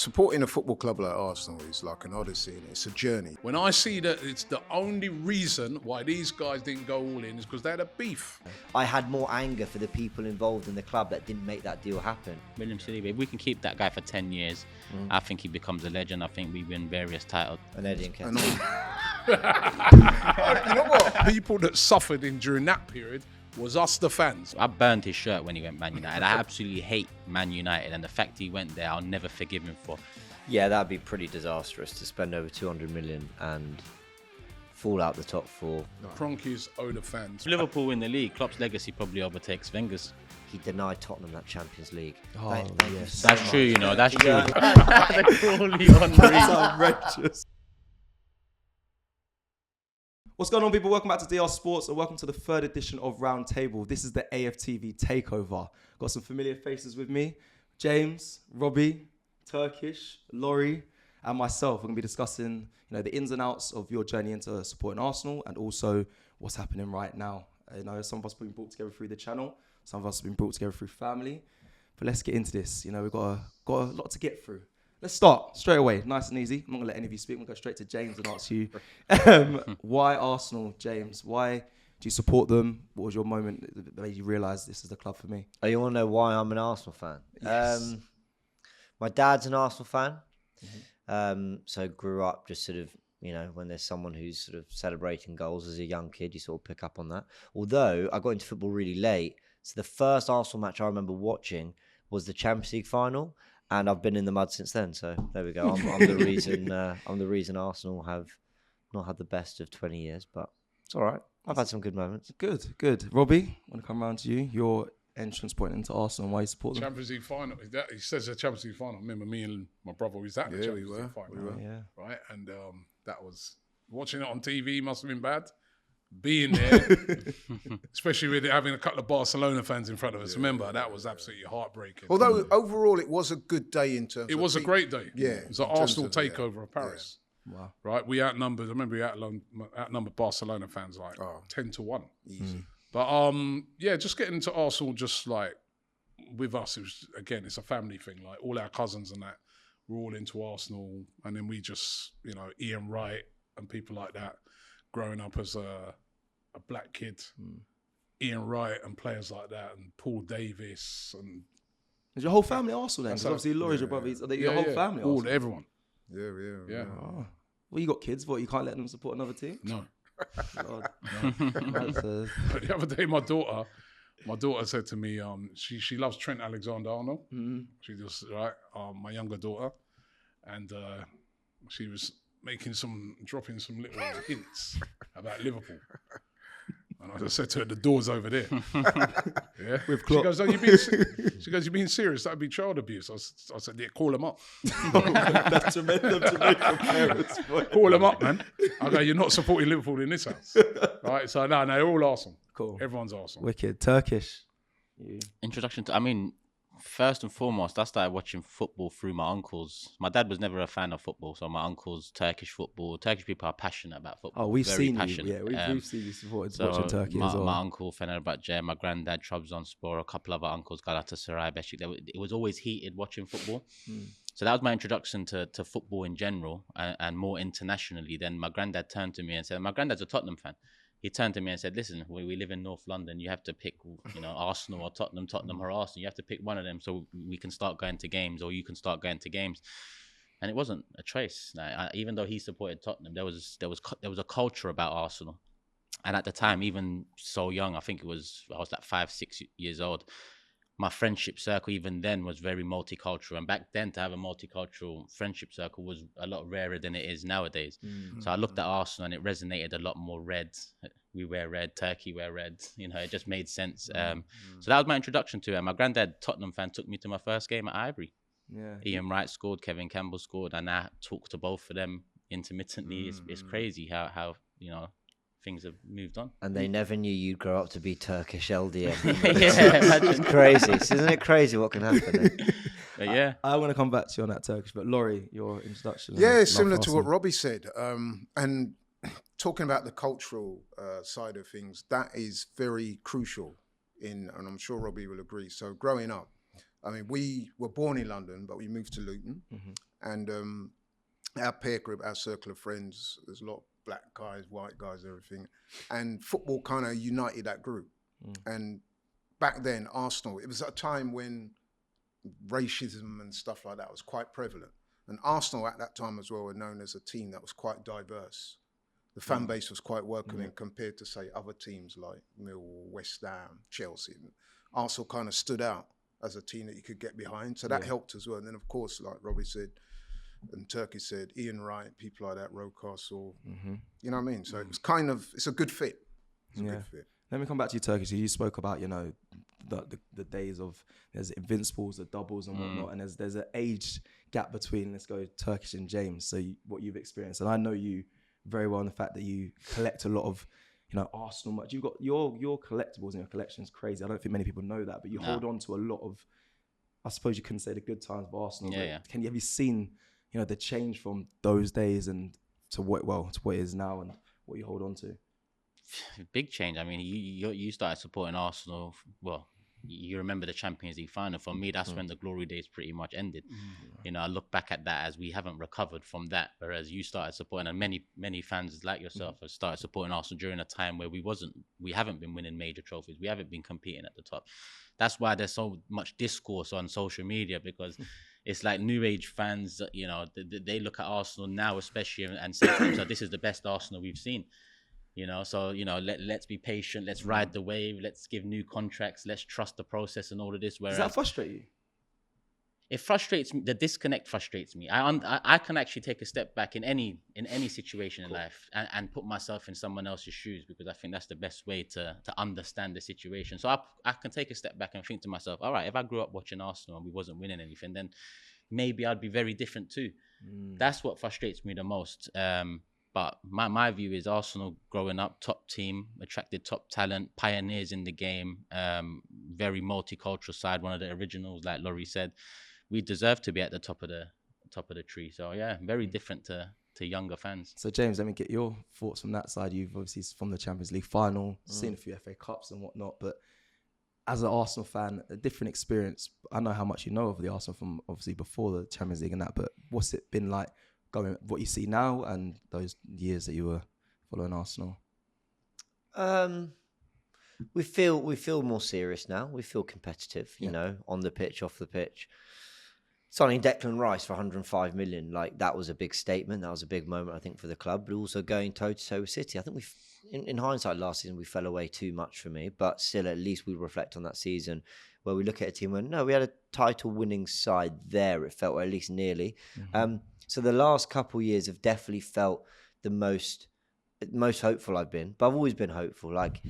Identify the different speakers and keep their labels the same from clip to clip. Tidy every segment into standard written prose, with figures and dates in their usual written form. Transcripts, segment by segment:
Speaker 1: Supporting a football club like Arsenal is like an odyssey, and it's a journey.
Speaker 2: When I see that it's the only reason why these guys didn't go all in is because they had a beef.
Speaker 3: I had more anger for the people involved in the club that didn't make that deal happen.
Speaker 4: William Saliba, if we can keep that guy for 10 years, I think he becomes a legend. I think we win various titles.
Speaker 3: And Eddie and Ken.
Speaker 2: You know what? People that suffered during that period was us, the fans.
Speaker 4: I burned his shirt when he went Man United. I absolutely hate Man United, and the fact he went there, I'll never forgive him for.
Speaker 3: Yeah, that'd be pretty disastrous to spend over 200 million and fall out the top four.
Speaker 2: Kroenkes owe the fans.
Speaker 4: If Liverpool win the league, Klopp's legacy probably overtakes Wenger's.
Speaker 3: He denied Tottenham that Champions League.
Speaker 5: Oh, yes.
Speaker 4: That's true, you know, that's true.
Speaker 5: That's outrageous. What's going on, people? Welcome back to DR Sports and welcome to the third edition of Roundtable. This is the AFTV takeover. Got some familiar faces with me. James, Robbie, Turkish, Laurie, and myself. We're going to be discussing, the ins and outs of your journey into supporting Arsenal and also what's happening right now. Some of us have been brought together through the channel. Some of us have been brought together through family. But let's get into this. We've got a lot to get through. Let's start straight away, nice and easy. I'm not going to let any of you speak. We'll go straight to James and ask you, why Arsenal, James? Why do you support them? What was your moment that made you realise this is the club for me?
Speaker 3: Oh, you want to know why I'm an Arsenal fan?
Speaker 5: Yes.
Speaker 3: My dad's an Arsenal fan. So grew up just sort of, when there's someone who's sort of celebrating goals as a young kid, you sort of pick up on that. Although I got into football really late. So the first Arsenal match I remember watching was the Champions League final. And I've been in the mud since then, so there we go. I'm the reason. I'm the reason Arsenal have not had the best of 20 years, but it's all right. I've had some good moments.
Speaker 5: Good. Robbie, I want to come around to you. Your entrance point into Arsenal, why you support them?
Speaker 2: Champions League final. He says the Champions League final. Remember, me and my brother was at the Champions League final.
Speaker 5: We were. Yeah.
Speaker 2: Right, and that was watching it on TV. Must have been bad. Being there, especially with having a couple of Barcelona fans in front of us. Remember, that was absolutely heartbreaking.
Speaker 1: Although overall it was a good day in terms of...
Speaker 2: It was a great day.
Speaker 1: Yeah.
Speaker 2: It was an Arsenal takeover of Paris.
Speaker 5: Yeah. Wow.
Speaker 2: Right? We outnumbered, I remember we outnumbered Barcelona fans like 10-1.
Speaker 1: Easy.
Speaker 2: But just getting into Arsenal just like with us, it was, again, it's a family thing. Like all our cousins and that, we're all into Arsenal. And then we just, Ian Wright and people like that, growing up as a black kid, Ian Wright and players like that, and Paul Davis. And
Speaker 5: is your whole family Arsenal then? Because obviously Laurie's your brother. Are they your whole family Arsenal?
Speaker 2: Everyone.
Speaker 1: Yeah.
Speaker 5: Oh. Well, you got kids. What, you can't let them support another team?
Speaker 2: No.
Speaker 5: God.
Speaker 2: But the other day, my daughter said to me, she loves Trent Alexander-Arnold. Mm-hmm. She just, my younger daughter. And she was dropping some little hints about Liverpool. And I just said to her, the door's over there. Yeah.
Speaker 5: With Klopp.
Speaker 2: She goes, you're being serious? That'd be child abuse. I said, yeah, call them up.
Speaker 5: That's tremendous Jamaican parents.
Speaker 2: Call them up, man. I go, you're not supporting Liverpool in this house. Right? So, no, they're all Arsenal.
Speaker 5: Cool.
Speaker 2: Everyone's Arsenal.
Speaker 5: Wicked. Turkish.
Speaker 4: Introduction to, first and foremost, I started watching football through my uncles. My dad was never a fan of football, so my uncles, Turkish football. Turkish people are passionate about football.
Speaker 5: Oh, we've
Speaker 4: very
Speaker 5: seen
Speaker 4: passionate.
Speaker 5: you. Yeah, we've seen you supported watching Turkey
Speaker 4: my,
Speaker 5: as well.
Speaker 4: My uncle, Fenerbahce, my granddad, Trabzonspor, a couple other uncles, Galatasaray, Beşiktaş. It was always heated watching football. So that was my introduction to football in general and more internationally. Then my granddad turned to me and said, my granddad's a Tottenham fan. He turned to me and said, listen, we live in North London. You have to pick, Arsenal or Tottenham or Arsenal. You have to pick one of them so we can start going to games, or you can start going to games. And it wasn't a choice. Even though he supported Tottenham, there was a culture about Arsenal. And at the time, even so young, I was like 5-6 years old. My friendship circle, even then, was very multicultural. And back then, to have a multicultural friendship circle was a lot rarer than it is nowadays. So I looked at Arsenal and it resonated a lot more red. We wear red, Turkey wear red. It just made sense. So that was my introduction to it. My granddad, Tottenham fan, took me to my first game at Ivory.
Speaker 5: Yeah.
Speaker 4: Ian Wright scored, Kevin Campbell scored, and I talked to both of them intermittently. It's crazy how things have moved on.
Speaker 3: And they never knew you'd grow up to be Turkish LDM.
Speaker 4: Yeah,
Speaker 3: it's crazy. Isn't it crazy what can happen?
Speaker 4: But yeah.
Speaker 5: I want to come back to you on that Turkish, but Laurie, your introduction.
Speaker 1: Yeah, similar to what Robbie said. And talking about the cultural side of things, that is very crucial and I'm sure Robbie will agree. So growing up, we were born in London, but we moved to Luton. And our peer group, our circle of friends, there's a lot of black guys, white guys, everything. And football kind of united that group. And back then, Arsenal, it was a time when racism and stuff like that was quite prevalent. And Arsenal at that time as well were known as a team that was quite diverse. The fan base was quite welcoming compared to, say, other teams like Millwall, West Ham, Chelsea. Arsenal kind of stood out as a team that you could get behind. So that helped as well. And then, of course, like Robbie said, and Turkey said, Ian Wright, people like that, Rocastle, you know what I mean? So it was kind of, it's a good fit. It's a good fit.
Speaker 5: Let me come back to you, Turkey. So you spoke about, you know, the days of there's Invincibles, the doubles and whatnot, and there's an age gap between, let's go, Turkish and James. So what you've experienced, and I know you very well in the fact that you collect a lot of, you know, Arsenal much. You've got your collectibles in your collection is crazy. I don't think many people know that, but you hold on to a lot of, I suppose you couldn't say the good times of Arsenal. Have you seen, you know, the change from those days and to what it is now and what you hold on to?
Speaker 4: Big change. I mean, you started supporting Arsenal. Well, you remember the Champions League final. For me, that's when the glory days pretty much ended. You know, I look back at that as we haven't recovered from that. Whereas you started supporting, and many fans like yourself have started supporting Arsenal during a time where we haven't been winning major trophies. We haven't been competing at the top. That's why there's so much discourse on social media, because it's like new age fans. You know, they look at Arsenal now, especially, and say to themselves, "This is the best Arsenal we've seen." You know, so, you know, let's be patient. Let's ride the wave. Let's give new contracts. Let's trust the process and all of this. Whereas,
Speaker 5: does that frustrate you?
Speaker 4: It frustrates me. The disconnect frustrates me. I can actually take a step back in any situation in life and put myself in someone else's shoes, because I think that's the best way to understand the situation. So I can take a step back and think to myself, all right, if I grew up watching Arsenal and we wasn't winning anything, then maybe I'd be very different too. That's what frustrates me the most. But my view is Arsenal growing up, top team, attracted top talent, pioneers in the game, very multicultural side, one of the originals, like Laurie said. We deserve to be at the top of the tree. So yeah, very different to younger fans.
Speaker 5: So James, let me get your thoughts from that side. You've obviously from the Champions League final, seen a few FA Cups and whatnot, but as an Arsenal fan, a different experience. I know how much you know of the Arsenal from obviously before the Champions League and that, but what's it been like going, what you see now and those years that you were following Arsenal?
Speaker 3: We feel more serious now. We feel competitive, you know, on the pitch, off the pitch. Signing Declan Rice for 105 million, like that was a big statement. That was a big moment, I think, for the club. But also going toe-to-toe with City. I think in hindsight, last season we fell away too much for me. But still, at least we reflect on that season where we look at a team where, no, we had a title-winning side there. It felt, or at least nearly. So the last couple of years have definitely felt the most hopeful I've been. But I've always been hopeful. Like,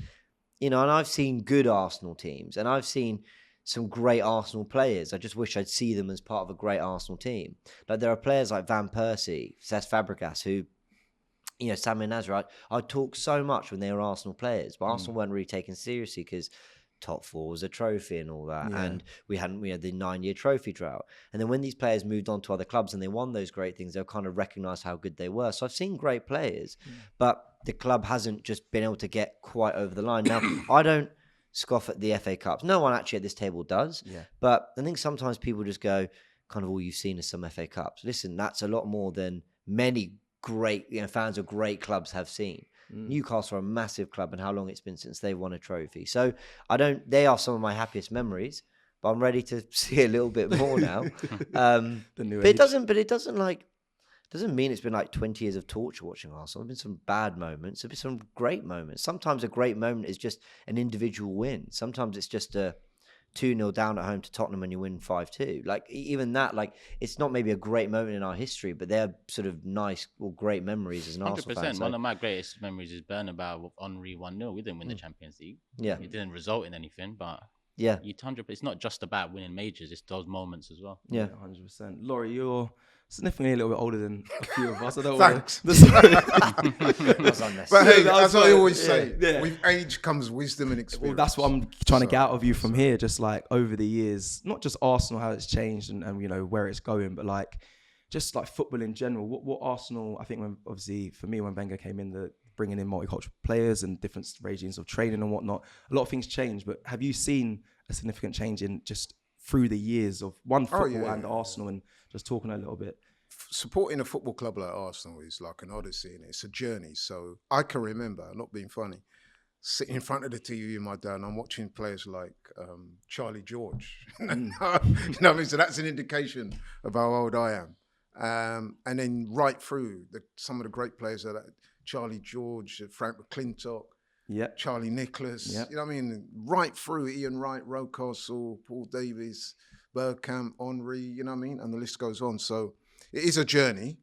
Speaker 3: you know, and I've seen good Arsenal teams and I've seen some great Arsenal players. I just wish I'd see them as part of a great Arsenal team. Like there are players like Van Persie, Cesc Fabregas, who, you know, Samir Nasri, I'd talk so much when they were Arsenal players, but Arsenal weren't really taken seriously because top four was a trophy and all that. And we had the 9-year trophy drought. And then when these players moved on to other clubs and they won those great things, they'll kind of recognise how good they were. So I've seen great players, but the club hasn't just been able to get quite over the line. Now, I don't scoff at the FA Cups. No one actually at this table does. But I think sometimes people just go, kind of all you've seen is some FA Cups. Listen, that's a lot more than many great, you know, fans of great clubs have seen. Newcastle are a massive club, and how long it's been since they won a trophy. So they are some of my happiest memories, but I'm ready to see a little bit more now. It doesn't mean it's been like 20 years of torture watching Arsenal. There's been some bad moments. There's been some great moments. Sometimes a great moment is just an individual win. Sometimes it's just a 2-0 down at home to Tottenham and you win 5-2. Like even that, like it's not maybe a great moment in our history, but they're sort of nice or great memories as an Arsenal fan.
Speaker 4: 100%. One of my greatest memories is Bernabeu with Henry 1-0. We didn't win the Champions League. It didn't result in anything, but it's not just about winning majors. It's those moments as well.
Speaker 5: 100%. Laurie, you're significantly a little bit older than a few of us. I don't
Speaker 1: Thanks.
Speaker 5: But
Speaker 1: hey, as I always say, with age comes wisdom and experience.
Speaker 5: Well, that's what I'm trying to get out of you from here. Just like over the years, not just Arsenal, how it's changed and you know where it's going, but like just like football in general. What Arsenal, I think, when obviously for me when Wenger came in, bringing in multicultural players and different regimes of training and whatnot, a lot of things changed. But have you seen a significant change in just through the years of football and Arsenal and just talking a little bit?
Speaker 1: supporting a football club like Arsenal is like an odyssey, and it's a journey. So I can remember, not being funny, sitting in front of the TV with my dad, and I'm watching players like Charlie George. You know what I mean? So that's an indication of how old I am. And then right through some of the great players are Charlie George, Frank McClintock, Charlie Nicholas. You know what I mean? Right through Ian Wright, Rocastle, Paul Davies, Bergkamp, Henry. You know what I mean? And the list goes on. So it is a journey,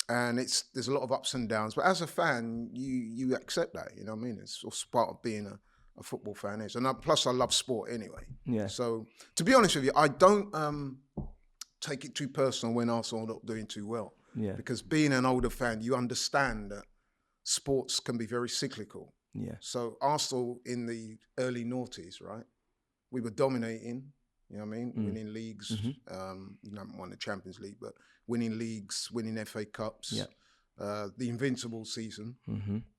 Speaker 1: and there's a lot of ups and downs. But as a fan, you accept that. You know what I mean? It's also part of being a football fan is. And plus, I love sport anyway. Yeah. So to be honest with you, I don't take it too personal when Arsenal are not doing too well. Yeah. Because being an older fan, you understand that sports can be very cyclical. Yeah. So Arsenal in the early noughties, right? We were dominating. You know what I mean? Winning leagues. You haven't won the Champions League, but winning leagues, winning FA Cups. Yeah. The invincible season.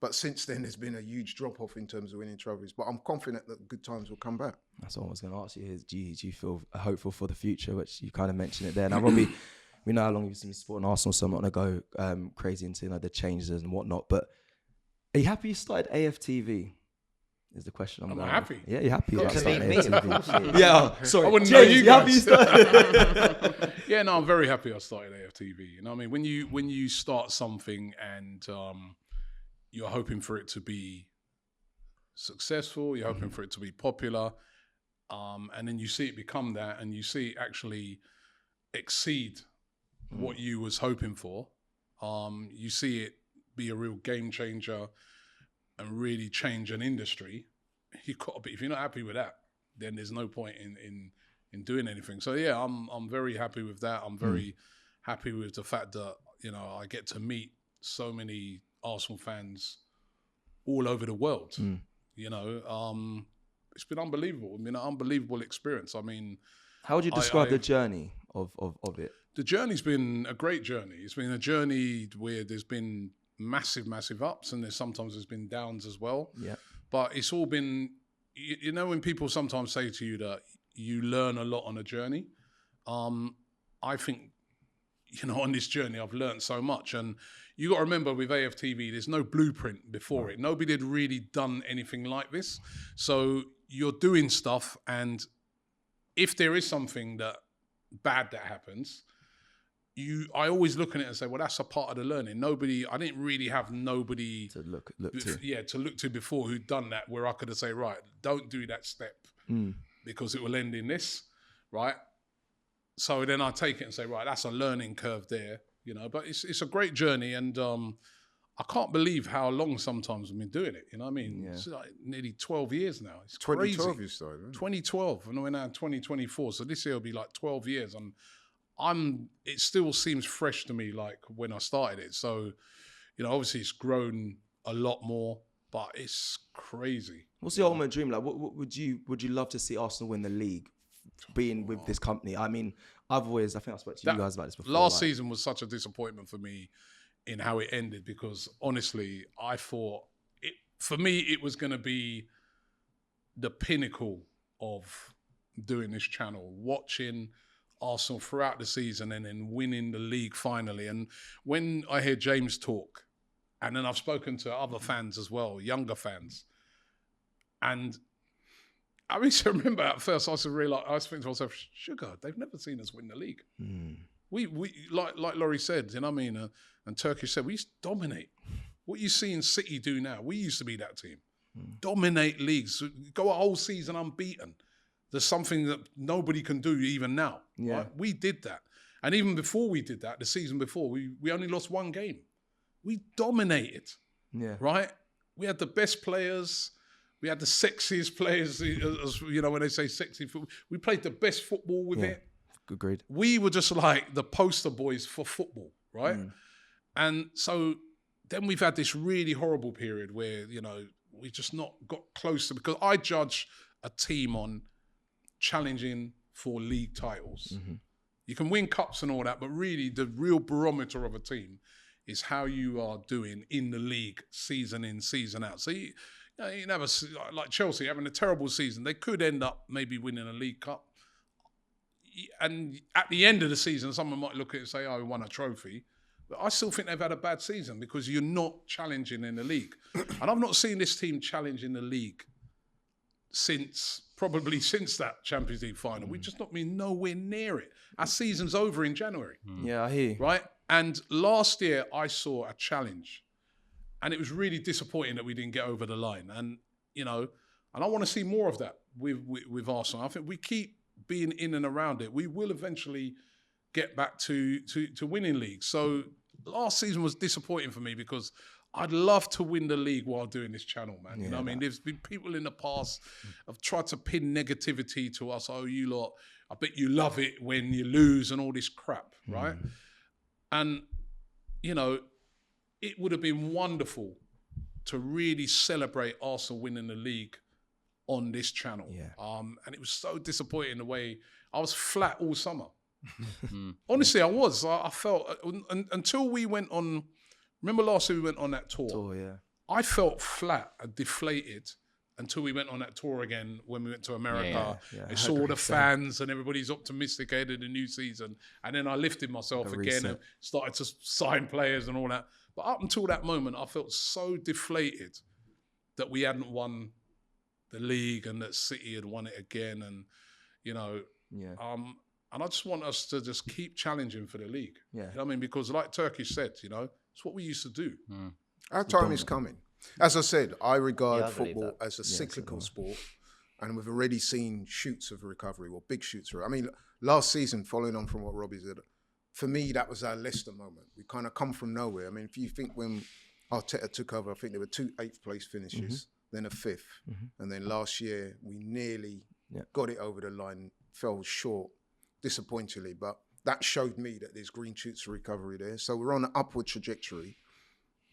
Speaker 1: But since then, there's been a huge drop-off in terms of winning trophies. But I'm confident that good times will come back.
Speaker 5: That's what I was going to ask you. Do you feel hopeful for the future, which you kind of mentioned it there. Now, Robbie, we know how long you've been supporting Arsenal, so I'm not going to go crazy into the changes and whatnot. But are you happy you started AFTV? Is the question I'm going
Speaker 2: happy.
Speaker 5: Yeah, you're happy.
Speaker 2: Sorry. I wouldn't
Speaker 5: James,
Speaker 2: know you
Speaker 5: happy you
Speaker 2: guys.
Speaker 5: started?
Speaker 2: Yeah, no, I'm very happy I started AFTV. You know what I mean? When you start something and you're hoping for it to be successful, you're hoping for it to be popular, and then you see it become that, and you see it actually exceed what you was hoping for. You see it be a real game changer and really change an industry. You've got to be. If you're not happy with that, then there's no point in doing anything. So yeah, I'm very happy with that. I'm very happy with the fact that I get to meet so many Arsenal fans all over the world. It's been unbelievable. I mean, an unbelievable experience. I mean,
Speaker 5: how would you describe the journey of it?
Speaker 2: The journey's been a great journey. It's been a journey where there's been massive ups, and there's been downs as well. Yeah. But it's all been, when people sometimes say to you that you learn a lot on a journey, I think, on this journey I've learned so much. And you got to remember with AFTV, there's no blueprint before it. Nobody had really done anything like this. So you're doing stuff, and if there is something bad that happens, I always look at it and say, well, that's a part of the learning. I didn't really have nobody
Speaker 5: to look to.
Speaker 2: Yeah, to look to before who'd done that, where I could have said, right, don't do that step because it will end in this, right? So then I take it and say, right, that's a learning curve there, But it's a great journey, and I can't believe how long sometimes we've been doing it. You know what I mean? Yeah. It's like nearly 12 years now. It's
Speaker 1: 2012
Speaker 2: crazy.
Speaker 1: you started, right?
Speaker 2: 2012, and we're now in 2024. So this year will be like 12 years, and it still seems fresh to me like when I started it. So, obviously it's grown a lot more, but it's crazy.
Speaker 5: What's the ultimate dream? Like, what would you love to see Arsenal win the league, being with this company? I mean, I think I spoke to you guys about this before.
Speaker 2: Last season was such a disappointment for me in how it ended, because honestly, I thought for me, it was going to be the pinnacle of doing this channel, watching Arsenal throughout the season and then winning the league finally. And when I hear James talk, and then I've spoken to other fans as well, younger fans, and I mean, to remember at first I was thinking to myself, sugar, they've never seen us win the league. We like Laurie said, you know what I mean, and Turkish said, we used to dominate. What you see in City do now, we used to be that team. Dominate leagues, go a whole season unbeaten. There's something that nobody can do even now. Yeah. Right? We did that. And even before we did that, the season before, we only lost one game. We dominated. Yeah. Right? We had the best players. We had the sexiest players, when they say sexy football. We played the best football with it.
Speaker 5: Agreed.
Speaker 2: We were just like the poster boys for football, right? And so then we've had this really horrible period where, we just not got close to, because I judge a team on challenging for league titles. You can win cups and all that, but really the real barometer of a team is how you are doing in the league, season in, season out. So you never, like Chelsea having a terrible season, they could end up maybe winning a League Cup. and at the end of the season, someone might look at it and say, "Oh, we won a trophy." But I still think they've had a bad season because you're not challenging in the league. And I've not seen this team challenge in the league since that Champions League final. We've just not been nowhere near it. Our season's over in January.
Speaker 5: Yeah, I hear you.
Speaker 2: Right? And last year I saw a challenge. And it was really disappointing that we didn't get over the line. And, and I want to see more of that with Arsenal. I think we keep being in and around it. We will eventually get back to winning leagues. So last season was disappointing for me because I'd love to win the league while doing this channel, man. You know what I mean? There's been people in the past have tried to pin negativity to us. Oh, you lot, I bet you love it when you lose and all this crap, right? And, it would have been wonderful to really celebrate Arsenal winning the league on this channel. Yeah. And it was so disappointing the way I was flat all summer. Honestly, I was. I felt until we went on. Remember last year we went on that tour.
Speaker 5: Yeah.
Speaker 2: I felt flat and deflated until we went on that tour again when we went to America. I saw all the fans and everybody's optimistic ahead of the new season. And then I lifted myself again and started to sign players and all that. But up until that moment, I felt so deflated that we hadn't won the league and that City had won it again. And and I just want us to just keep challenging for the league. Yeah. You know what I mean? Because like Turkish said, it's what we used to do.
Speaker 1: Our time is coming. As I said, I regard football as a cyclical sport, and we've already seen shoots of recovery, or big shoots. I mean, last season, following on from what Robbie said, for me, that was our Leicester moment. We kind of come from nowhere. I mean, if you think when Arteta took over, I think there were 2 8th place finishes, then a 5th. And then last year, we nearly got it over the line, fell short. Disappointingly, but that showed me that there's green shoots of recovery there. So we're on an upward trajectory.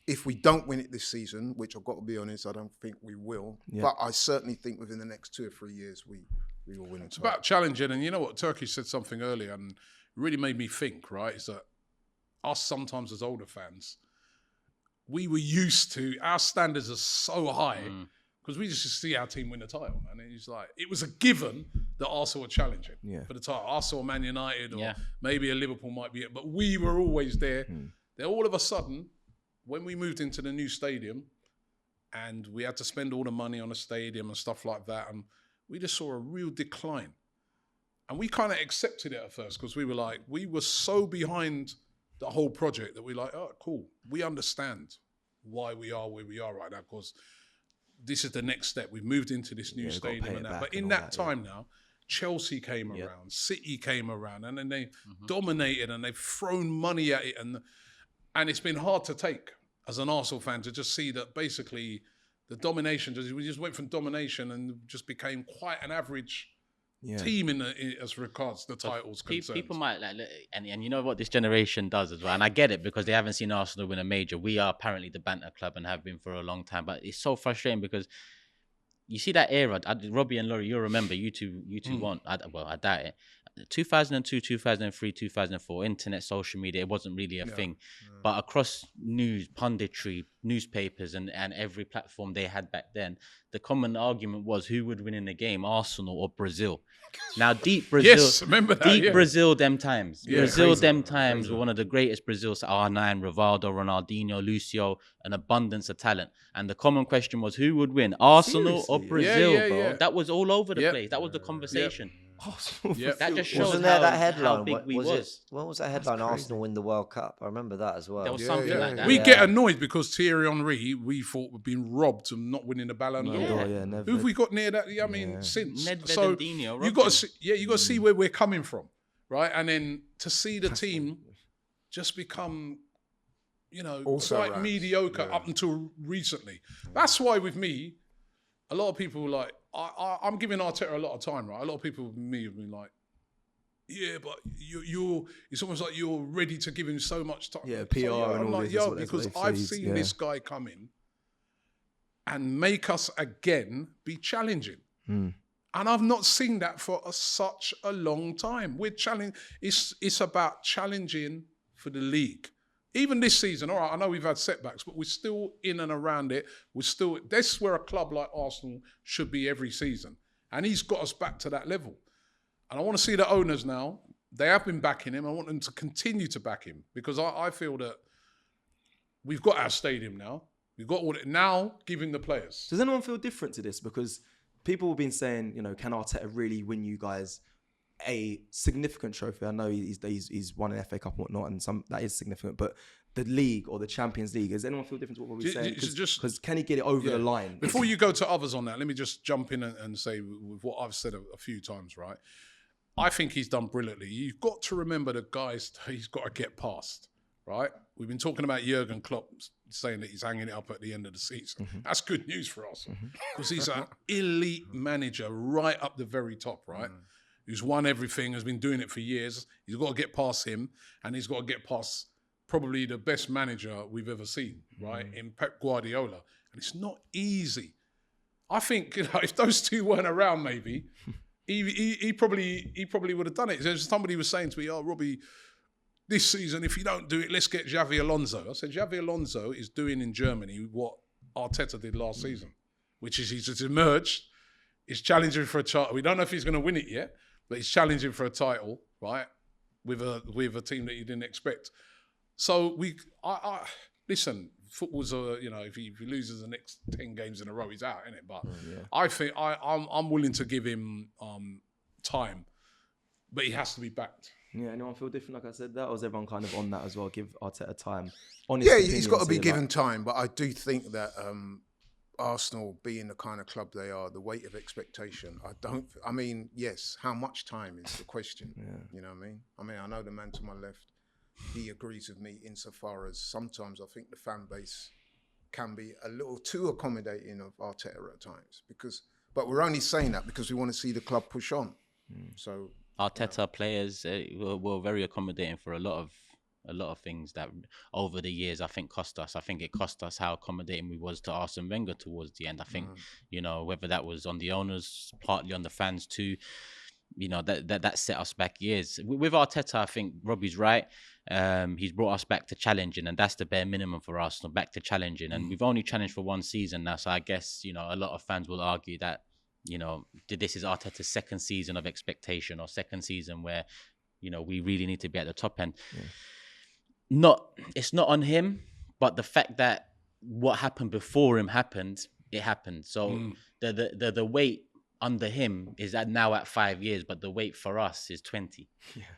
Speaker 1: If we don't win it this season, which I've got to be honest, I don't think we will, but I certainly think within the next 2 or 3 years, we will win it.
Speaker 2: It's about challenging, and you know what, Turkish said something earlier, and it really made me think, right, is that us sometimes as older fans, we were used to, our standards are so high, because we just see our team win the title, man. And it's like, it was a given that Arsenal were challenging for the title. Arsenal, Man United, or maybe a Liverpool might be it, but we were always there. Then all of a sudden, when we moved into the new stadium and we had to spend all the money on a stadium and stuff like that, and we just saw a real decline. And we kind of accepted it at first because we were so behind the whole project that we're like, oh, cool. We understand why we are where we are right now because this is the next step. We've moved into this new stadium and that. But in that time now, Chelsea came around, City came around, and then they dominated and they've thrown money at it. And it's been hard to take as an Arsenal fan to just see that basically the domination, we just went from domination and just became quite an average team as regards the titles concerned.
Speaker 4: People might and you know what this generation does as well, and I get it because they haven't seen Arsenal win a major. We are apparently the banter club and have been for a long time, but it's so frustrating because you see that era. Robbie and Laurie, you'll remember. You two won't. I doubt it. 2002, 2003, 2004, internet, social media, it wasn't really a thing. But across news, punditry, newspapers, and every platform they had back then, the common argument was who would win in the game, Arsenal or Brazil. Now, deep Brazil,
Speaker 2: yes, remember that,
Speaker 4: Brazil, them times.
Speaker 2: Yeah,
Speaker 4: Brazil,
Speaker 2: crazy,
Speaker 4: them times were one of the greatest Brazils. R9, Rivaldo, Ronaldinho, Lucio, an abundance of talent. And the common question was who would win, Arsenal or Brazil, bro? Yeah. That was all over the place. That was the conversation. That just shows
Speaker 3: Wasn't there
Speaker 4: how,
Speaker 3: that headline?
Speaker 4: how big we was.
Speaker 3: When was that headline? Arsenal win the World Cup. I remember that as well.
Speaker 4: There was something like that.
Speaker 2: We get annoyed because Thierry Henry, we thought we'd been robbed of not winning the Ballon d'Or. Who have we got near that? I mean, since so you got to you got to see where we're coming from, right? And then to see the team just become, also quite mediocre up until recently. That's why with me, a lot of people I'm giving Arteta a lot of time, right? A lot of people with me have been like, yeah, but you're it's almost like you're ready to give him so much time.
Speaker 5: Yeah, PR and all
Speaker 2: I'm like,
Speaker 5: this.
Speaker 2: Because I've seen this guy come in and make us again be challenging. And I've not seen that for such a long time. It's about challenging for the league. Even this season, all right, I know we've had setbacks, but we're still in and around it. That's where a club like Arsenal should be every season. And he's got us back to that level. And I want to see the owners now. They have been backing him. I want them to continue to back him because I feel that we've got our stadium now. We've got all it now. Give him the players.
Speaker 5: Does anyone feel different to this? Because people have been saying, can Arteta really win you guys a significant trophy? I know he's won an FA Cup and whatnot, and some that is significant. But the league or the Champions League, does anyone feel different to what we're saying? Because can he get it over the line?
Speaker 2: Before you go to others on that, let me just jump in and say with what I've said a few times, right? I think he's done brilliantly. You've got to remember the guys he's got to get past, right? We've been talking about Jurgen Klopp saying that he's hanging it up at the end of the season. Mm-hmm. That's good news for us because he's an elite manager right up the very top, right? Who's won everything, has been doing it for years. He's got to get past him, and he's got to get past probably the best manager we've ever seen, right? In Pep Guardiola. And it's not easy. I think if those two weren't around, maybe he probably would have done it. Somebody was saying to me, "Oh, Robbie, this season, if you don't do it, let's get Xavi Alonso." I said, Xavi Alonso is doing in Germany what Arteta did last season, which is he's just emerged, he's challenging for a title. We don't know if he's going to win it yet, but he's challenging for a title, right? With a team that you didn't expect. So listen, football's if he loses the next 10 games in a row, he's out, isn't it? But I think I'm willing to give him time, but he has to be backed.
Speaker 5: Yeah, anyone feel different? Like I said, that was everyone kind of on that as well. Give Arteta time.
Speaker 1: He's got to be given time, but I do think that Arsenal, being the kind of club they are, the weight of expectation. Yes, how much time is the question? You know what I mean? I know the man to my left. He agrees with me insofar as sometimes I think the fan base can be a little too accommodating of Arteta at times. But we're only saying that because we want to see the club push on. So
Speaker 4: Arteta players were very accommodating for a lot of things that over the years I think cost us. I think it cost us how accommodating we was to Arsene Wenger towards the end. I think whether that was on the owners, partly on the fans too. That set us back years. With Arteta, I think Robbie's right. He's brought us back to challenging, and that's the bare minimum for Arsenal, back to challenging. And we've only challenged for one season now, so I guess a lot of fans will argue that this is Arteta's second season of expectation, or second season where we really need to be at the top end. It's not on him, but the fact that what happened before him happened. So the weight under him is now at 5 years, but the wait for us is 20.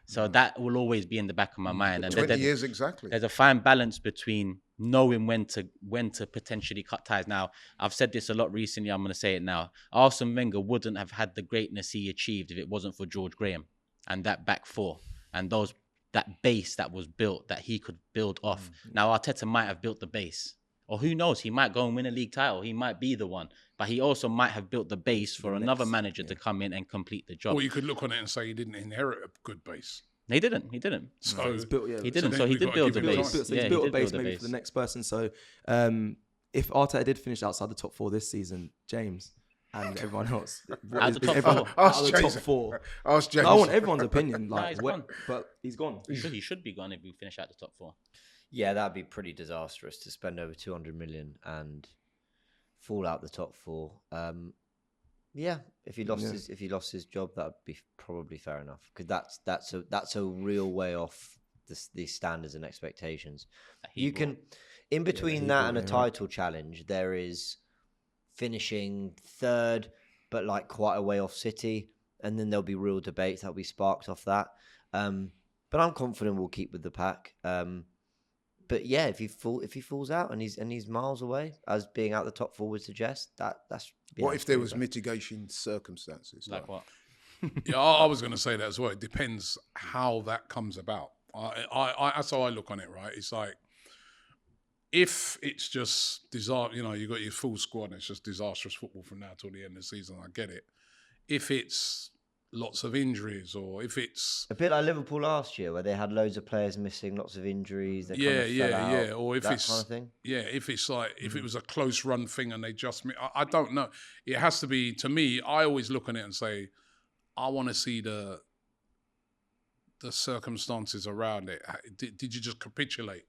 Speaker 4: So that will always be in the back of my mind. And
Speaker 1: 20 years exactly.
Speaker 4: There's a fine balance between knowing when to potentially cut ties. Now, I've said this a lot recently. I'm going to say it now. Arsene Wenger wouldn't have had the greatness he achieved if it wasn't for George Graham and that back four and that base that was built that he could build off. Now, Arteta might have built the base. Or who knows, he might go and win a league title. He might be the one. But he also might have built the base for another manager to come in and complete the job.
Speaker 2: Or you could look on it and say he didn't inherit a good base.
Speaker 4: He didn't.
Speaker 2: So
Speaker 4: he didn't. So he did build the base.
Speaker 5: So he built a base maybe for the next person. So if Arteta did finish outside the top four this season, James and everyone else,
Speaker 4: out the top
Speaker 5: four.
Speaker 1: Ask James.
Speaker 5: I want everyone's opinion.
Speaker 4: He's gone.
Speaker 5: But he's gone.
Speaker 4: He should be gone if we finish out the top four.
Speaker 3: Yeah, that'd be pretty disastrous to spend over 200 million and fall out the top four. If he lost his job, that would be probably fair enough because that's a real way off these standards and expectations. You can, in between that and a title challenge, there is finishing third, but like quite a way off City, and then there'll be real debates that'll be sparked off that. But I'm confident we'll keep with the pack. But yeah, if he falls out and he's miles away, as being out the top four would suggest, that's. Yeah,
Speaker 1: what if there was mitigation circumstances?
Speaker 4: Like what?
Speaker 2: Yeah, I was going to say that as well. It depends how that comes about. That's how I look on it, right? It's like if it's just disaster, you got your full squad and it's just disastrous football from now till the end of the season. I get it. If it's lots of injuries, or if it's
Speaker 3: a bit like Liverpool last year, where they had loads of players missing, lots of injuries. They fell out,
Speaker 2: or if
Speaker 3: that
Speaker 2: it's
Speaker 3: kind of thing.
Speaker 2: Yeah, if it's like if it was a close run thing and they just, I don't know. It has to be, to me. I always look on it and say, I want to see the circumstances around it. Did you just capitulate?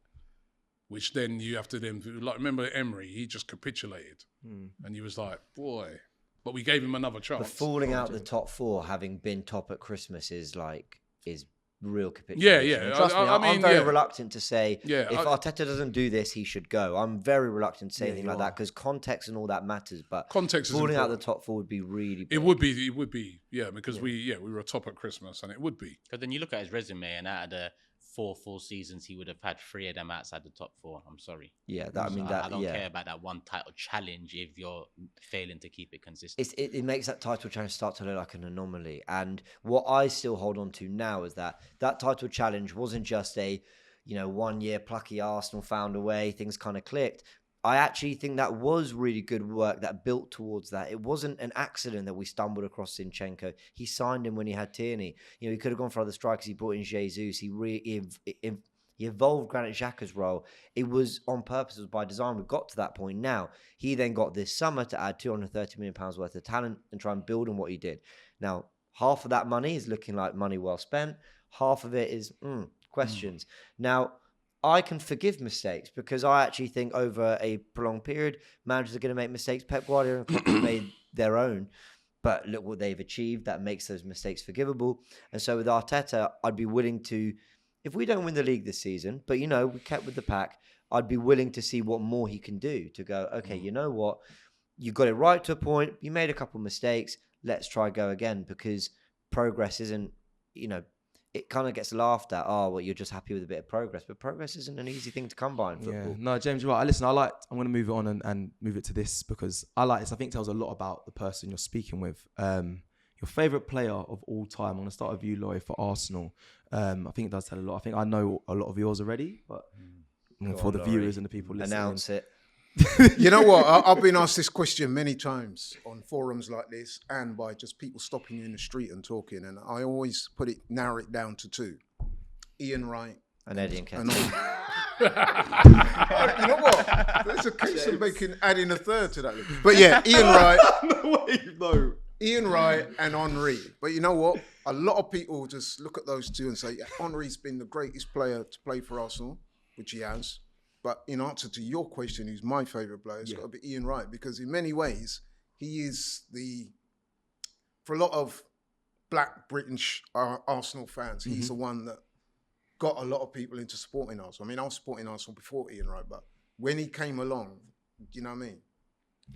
Speaker 2: Which then you have to remember Emery, he just capitulated, and he was like, boy. but we gave him another chance.
Speaker 3: But falling out the top 4, having been top at Christmas, is real capitulation.
Speaker 2: Yeah.
Speaker 3: And trust me, I'm very reluctant to say if Arteta doesn't do this, he should go. I'm very reluctant to say anything like that because context and all that matters. But
Speaker 2: context
Speaker 3: falling out the top 4 would be really big.
Speaker 2: It would be, because we were top at Christmas, and it would be.
Speaker 4: Because then you look at his resume, and out of the 4 full seasons, he would have had 3 of them outside the top 4. I'm sorry.
Speaker 3: Yeah,
Speaker 4: I don't care about that one title challenge if you're failing to keep it consistent.
Speaker 3: It makes that title challenge start to look like an anomaly. And what I still hold on to now is that title challenge wasn't just a, 1 year plucky Arsenal found a way, things kind of clicked. I actually think that was really good work that built towards that. It wasn't an accident that we stumbled across Zinchenko. He signed him when he had Tierney. He could have gone for other strikers. He brought in Jesus. He evolved Granit Xhaka's role. It was on purpose. It was by design. We've got to that point now. He then got this summer to add £230 million worth of talent and try and build on what he did. Now, half of that money is looking like money well spent. Half of it is questions. Now, I can forgive mistakes because I actually think over a prolonged period, managers are going to make mistakes. Pep Guardiola and Klopp have made their own. But look what they've achieved. That makes those mistakes forgivable. And so with Arteta, I'd be willing to, if we don't win the league this season, but, we kept with the pack, I'd be willing to see what more he can do to go, okay, you know what? You got it right to a point. You made a couple of mistakes. Let's try go again because progress isn't, it kind of gets laughed at. Oh, well, you're just happy with a bit of progress. But progress isn't an easy thing to come by in football.
Speaker 5: Yeah. No, James, you're right. Listen, I'm going to move it on and move it to this because I like this. I think it tells a lot about the person you're speaking with. Your favourite player of all time. I'm going to start with you, Lloyd, for Arsenal. I think it does tell a lot. I think I know a lot of yours already, but for the viewers and the people listening.
Speaker 3: Announce it.
Speaker 1: You know what? I've been asked this question many times on forums like this and by just people stopping you in the street and talking. And I always narrow it down to 2. Ian Wright.
Speaker 3: And Eddie and Ken.
Speaker 1: You know what? There's a case of adding a third to that. But yeah, Ian Wright.
Speaker 5: No way, no.
Speaker 1: Ian Wright and Henry. But you know what? A lot of people just look at those 2 and say, Henry's been the greatest player to play for Arsenal, which he has. But in answer to your question, who's my favourite player, it's got to be Ian Wright because in many ways, he is for a lot of black British Arsenal fans, he's the one that got a lot of people into supporting Arsenal. I mean, I was supporting Arsenal before Ian Wright, but when he came along, you know what I mean?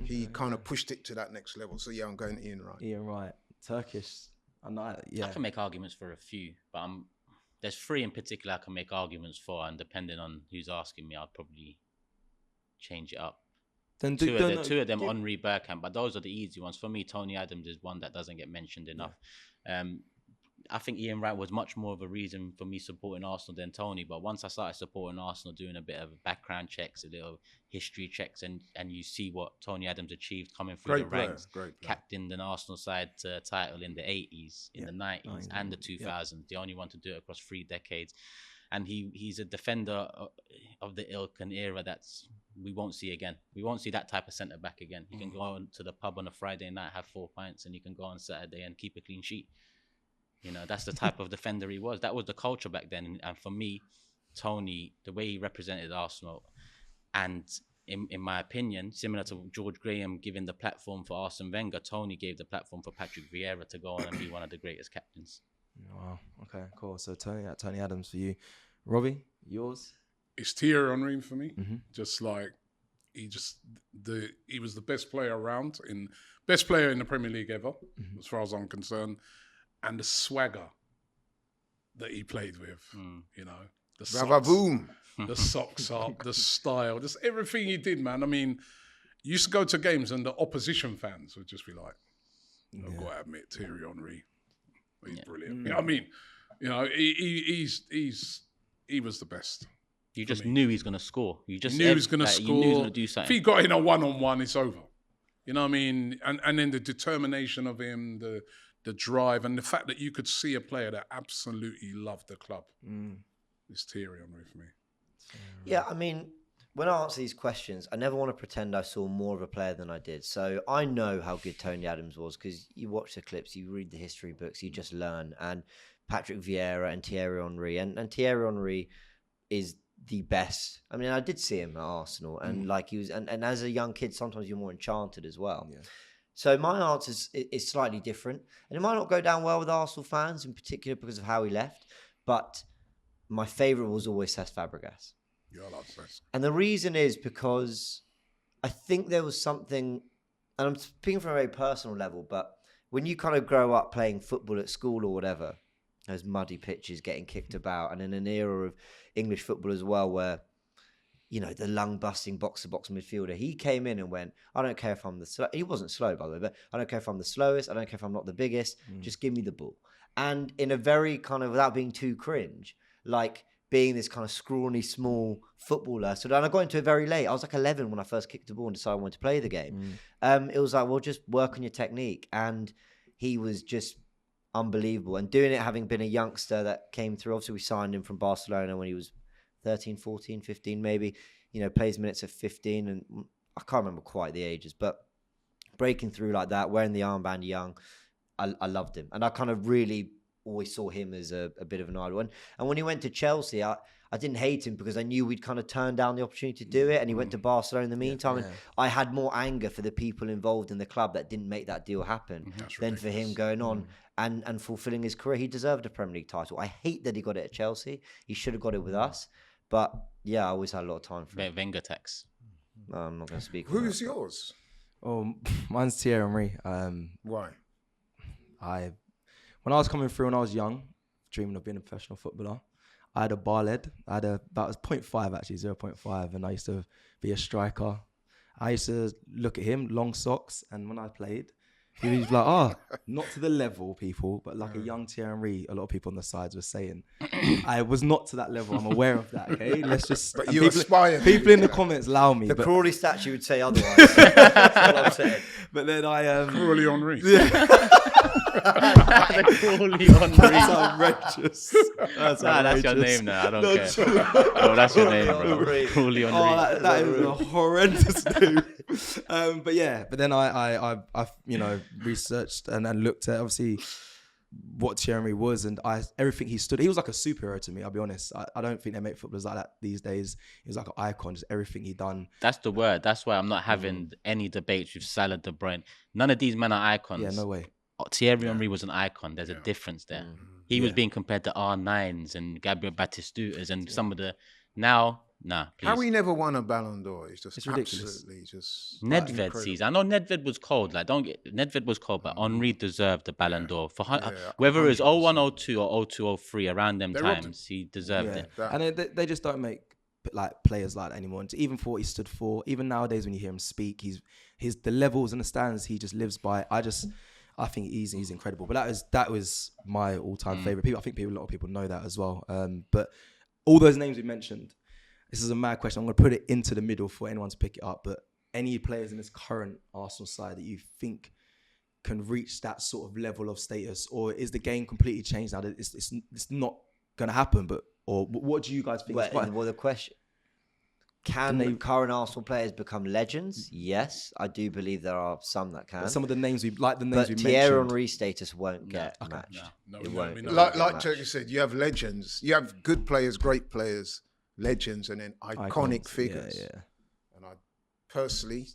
Speaker 1: He kind of pushed it to that next level. So yeah, I'm going to Ian Wright.
Speaker 5: Ian Wright. Turkish. I
Speaker 4: can make arguments for a few, but there's 3 in particular I can make arguments for, and depending on who's asking me, I'll probably change it up.
Speaker 5: Then
Speaker 4: two of them, Henry, Bergkamp, but those are the easy ones. For me, Tony Adams is one that doesn't get mentioned enough. I think Ian Wright was much more of a reason for me supporting Arsenal than Tony. But once I started supporting Arsenal, doing a bit of background checks, a little history checks, and you see what Tony Adams achieved coming through the ranks, captained an Arsenal side to a title in the 80s, in the 90s, and the 2000s. The only one to do it across 3 decades. And he's a defender of the ilk and era that's we won't see again. We won't see that type of centre back again. You can go on to the pub on a Friday night, have 4 pints, and you can go on Saturday and keep a clean sheet. That's the type of defender he was. That was the culture back then. And for me, Tony, the way he represented Arsenal, and in my opinion, similar to George Graham giving the platform for Arsene Wenger, Tony gave the platform for Patrick Vieira to go on and be one of the greatest captains.
Speaker 5: Wow. Okay, cool. So Tony Adams for you. Robbie, yours?
Speaker 2: It's Thierry Henry for me. Just like he was the best player around, best player in the Premier League ever, as far as I'm concerned. And the swagger that he played with, the socks up, the style, just everything he did, man. I mean, you used to go to games and the opposition fans would just be like, I've got to admit, Thierry Henry, he's brilliant. You know what I mean? He was the best.
Speaker 4: You just knew he's going to score. You just
Speaker 2: knew he was going to score.
Speaker 4: You knew he was going to do something.
Speaker 2: If he got in a one-on-one, it's over. You know what I mean? And then the determination of him, the drive, and the fact that you could see a player that absolutely loved the club is Thierry Henry for me.
Speaker 3: Yeah, I mean, when I answer these questions, I never want to pretend I saw more of a player than I did. So I know how good Tony Adams was because you watch the clips, you read the history books, you just learn. And Patrick Vieira and Thierry Henry, and Thierry Henry is the best. I mean, I did see him at Arsenal, and like he was, and as a young kid, sometimes you're more enchanted as well. Yeah. So my answer is slightly different. And it might not go down well with Arsenal fans, in particular because of how he left. But my favourite was always Cesc Fabregas.
Speaker 2: Yeah, I like Cesc.
Speaker 3: And the reason is because I think there was something, and I'm speaking from a very personal level, but when you kind of grow up playing football at school or whatever, those muddy pitches getting kicked about, and in an era of English football as well where, you know, the lung-busting box-to-box midfielder, he came in and went, I don't care if I'm the slow. He wasn't slow, by the way, but I don't care if I'm the slowest. I don't care if I'm not the biggest. Just give me the ball. And in a very kind of, without being too cringe, like being this kind of scrawny, small footballer. So then I got into it very late. I was like 11 when I first kicked the ball and decided I wanted to play the game. It was like, well, just work on your technique. And he was just unbelievable. And doing it, having been a youngster that came through, obviously we signed him from Barcelona when he was 13, 14, 15 maybe, you know, plays minutes at 15, and I can't remember quite the ages, but breaking through like that, wearing the armband young, I loved him. And I kind of really always saw him as a bit of an idol. And when he went to Chelsea, I didn't hate him because I knew we'd kind of turned down the opportunity to do it, and he went to Barcelona in the meantime. And I had more anger for the people involved in the club that didn't make that deal happen than for him going on and fulfilling his career. He deserved a Premier League title. I hate that he got it at Chelsea. He should have got it with us. But yeah, I always had a lot of time for him.
Speaker 4: Wenger tax.
Speaker 3: No, I'm not going to speak.
Speaker 1: Who's yours?
Speaker 5: Oh, mine's Thierry Henry.
Speaker 1: Why?
Speaker 5: When I was coming through when I was young, dreaming of being a professional footballer, I had a bar lead. I had about 0.5 actually, 0.5, and I used to be a striker. I used to look at him, long socks, and when I played, he was like, not to the level, people, but like a young Thierry Henry, a lot of people on the sides were saying. I was not to that level. I'm aware of that, okay? Let's just...
Speaker 1: But you aspire.
Speaker 5: People in the comments allow me.
Speaker 3: The Crawley statue would say otherwise. That's what I'm saying.
Speaker 5: But then I...
Speaker 2: Crawley Henry.
Speaker 4: The Crawley Henry.
Speaker 5: That's outrageous.
Speaker 4: That's your name now. I don't care. Oh, that's your name, bro. Crawley Henry.
Speaker 5: Oh, that is a horrendous name. But then I you know, researched and looked at obviously what Thierry Henry was, and everything he stood. He was like a superhero to me. I'll be honest. I don't think they make footballers like that these days. He was like an icon. Just everything he done.
Speaker 4: That's the word. That's why I'm not having any debates with Salah, De Bruyne. None of these men are icons.
Speaker 5: Yeah, no way.
Speaker 4: Thierry Henry was an icon. There's a difference there. He was being compared to R9s and Gabriel Batistutas and some of the now. Nah, please.
Speaker 1: How he never won a Ballon d'Or? It's just
Speaker 5: ridiculous.
Speaker 1: Absolutely just.
Speaker 4: Nedved sees. I know Nedved was cold. Like, Nedved was cold, but Henry deserved the Ballon d'Or for whether it was 01, 02 or 02, 03, around them times, he deserved it.
Speaker 5: And they just don't make like players like that anymore. And even for what he stood for, even nowadays when you hear him speak, the levels and the standards he just lives by. I think he's incredible. But that was my all-time favorite. I think a lot of people know that as well. But all those names we mentioned. This is a mad question. I'm going to put it into the middle for anyone to pick it up. But any players in this current Arsenal side that you think can reach that sort of level of status, or is the game completely changed now? That it's not going to happen. Or what do you guys think?
Speaker 3: Well, the question: Can current Arsenal players become legends? Yes, I do believe there are some that can.
Speaker 5: But some of the names we mentioned.
Speaker 3: But Thierry Henry's status won't get matched.
Speaker 2: No,
Speaker 3: it won't.
Speaker 1: Like Turkey said, you have legends. You have good players, great players. Legends, and then iconic figures.
Speaker 5: Yeah.
Speaker 1: And I personally,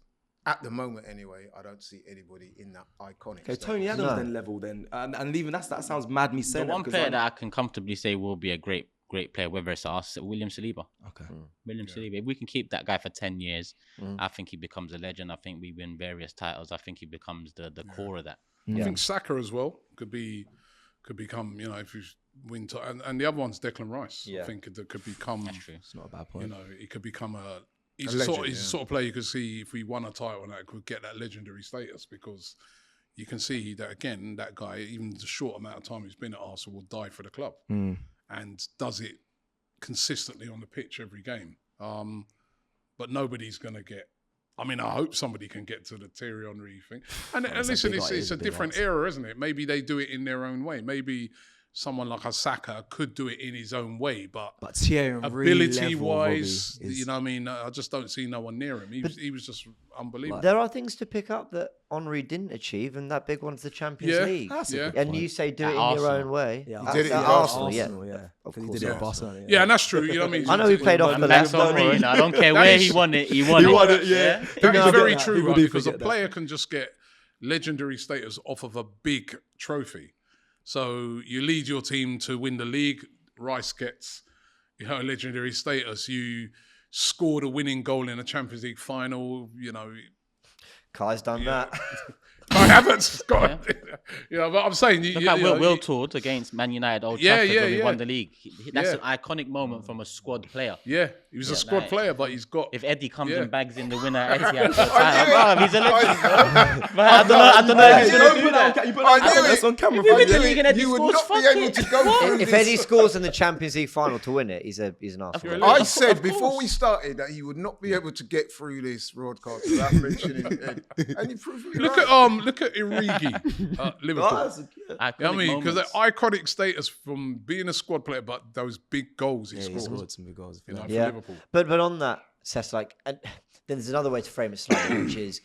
Speaker 1: at the moment anyway, I don't see anybody in that iconic.
Speaker 5: Okay, Tony Adams then level then, and even that sounds mad me saying
Speaker 4: the one player that I can comfortably say will be a great player, whether it's us, William Saliba.
Speaker 5: Okay.
Speaker 4: William Saliba. If we can keep that guy for 10 years, I think he becomes a legend. I think we win various titles. I think he becomes the core of that.
Speaker 2: I think Saka as well could become, you know, if you win, and the other one's Declan Rice. I think it could become.
Speaker 4: That's true.
Speaker 5: It's not a bad point.
Speaker 2: You know, he could become he's a sort of player you could see if we won a title and that could get that legendary status, because you can see that again, that guy, even the short amount of time he's been at Arsenal, will die for the club and does it consistently on the pitch every game. But nobody's going to get. I mean, I hope somebody can get to the Thierry Henry thing. And listen, it's a different era, isn't it? Maybe they do it in their own way. Maybe someone like a Saka could do it in his own way, but
Speaker 5: Thierry Henry
Speaker 2: ability-wise, you know what I mean? I just don't see no one near him. He was just unbelievable.
Speaker 3: There are things to pick up that Henry didn't achieve, and that big one's the Champions League. And you say do it in your own way.
Speaker 5: Yeah,
Speaker 1: he did it at
Speaker 3: Arsenal,
Speaker 5: Of course, he did it at Barcelona.
Speaker 2: Yeah, and that's true. You know what I mean?
Speaker 3: I know he played off the left.
Speaker 4: I don't care where he won it. He won it.
Speaker 5: Yeah.
Speaker 2: That is very true, right? Because a player can just get legendary status off of a big trophy. So you lead your team to win the league. Rice gets, legendary status. You scored a winning goal in a Champions League final.
Speaker 3: Kai's done that.
Speaker 2: I haven't got. But I'm saying
Speaker 4: Look at Will toured against Man United Old Trafford when we won the league. That's an iconic moment from a squad player.
Speaker 2: Yeah, he was a squad player, but he's got.
Speaker 4: If Eddie comes and bags in the winner at Etihad, he's a legend. I don't know if he's going to do that.
Speaker 5: You put that on camera.
Speaker 2: You would not be able to go through
Speaker 3: If Eddie scores in the Champions League final to win it, he's an Arsenal.
Speaker 1: I said before we started that he would not be able to get through this broadcast without mentioning Ed. And he proved me right.
Speaker 2: Look at Origi at Liverpool. Because the iconic status from being a squad player, but those big goals he scored
Speaker 5: some big goals.
Speaker 2: for Liverpool.
Speaker 3: But on that, Seth, and then there's another way to frame it slightly, which is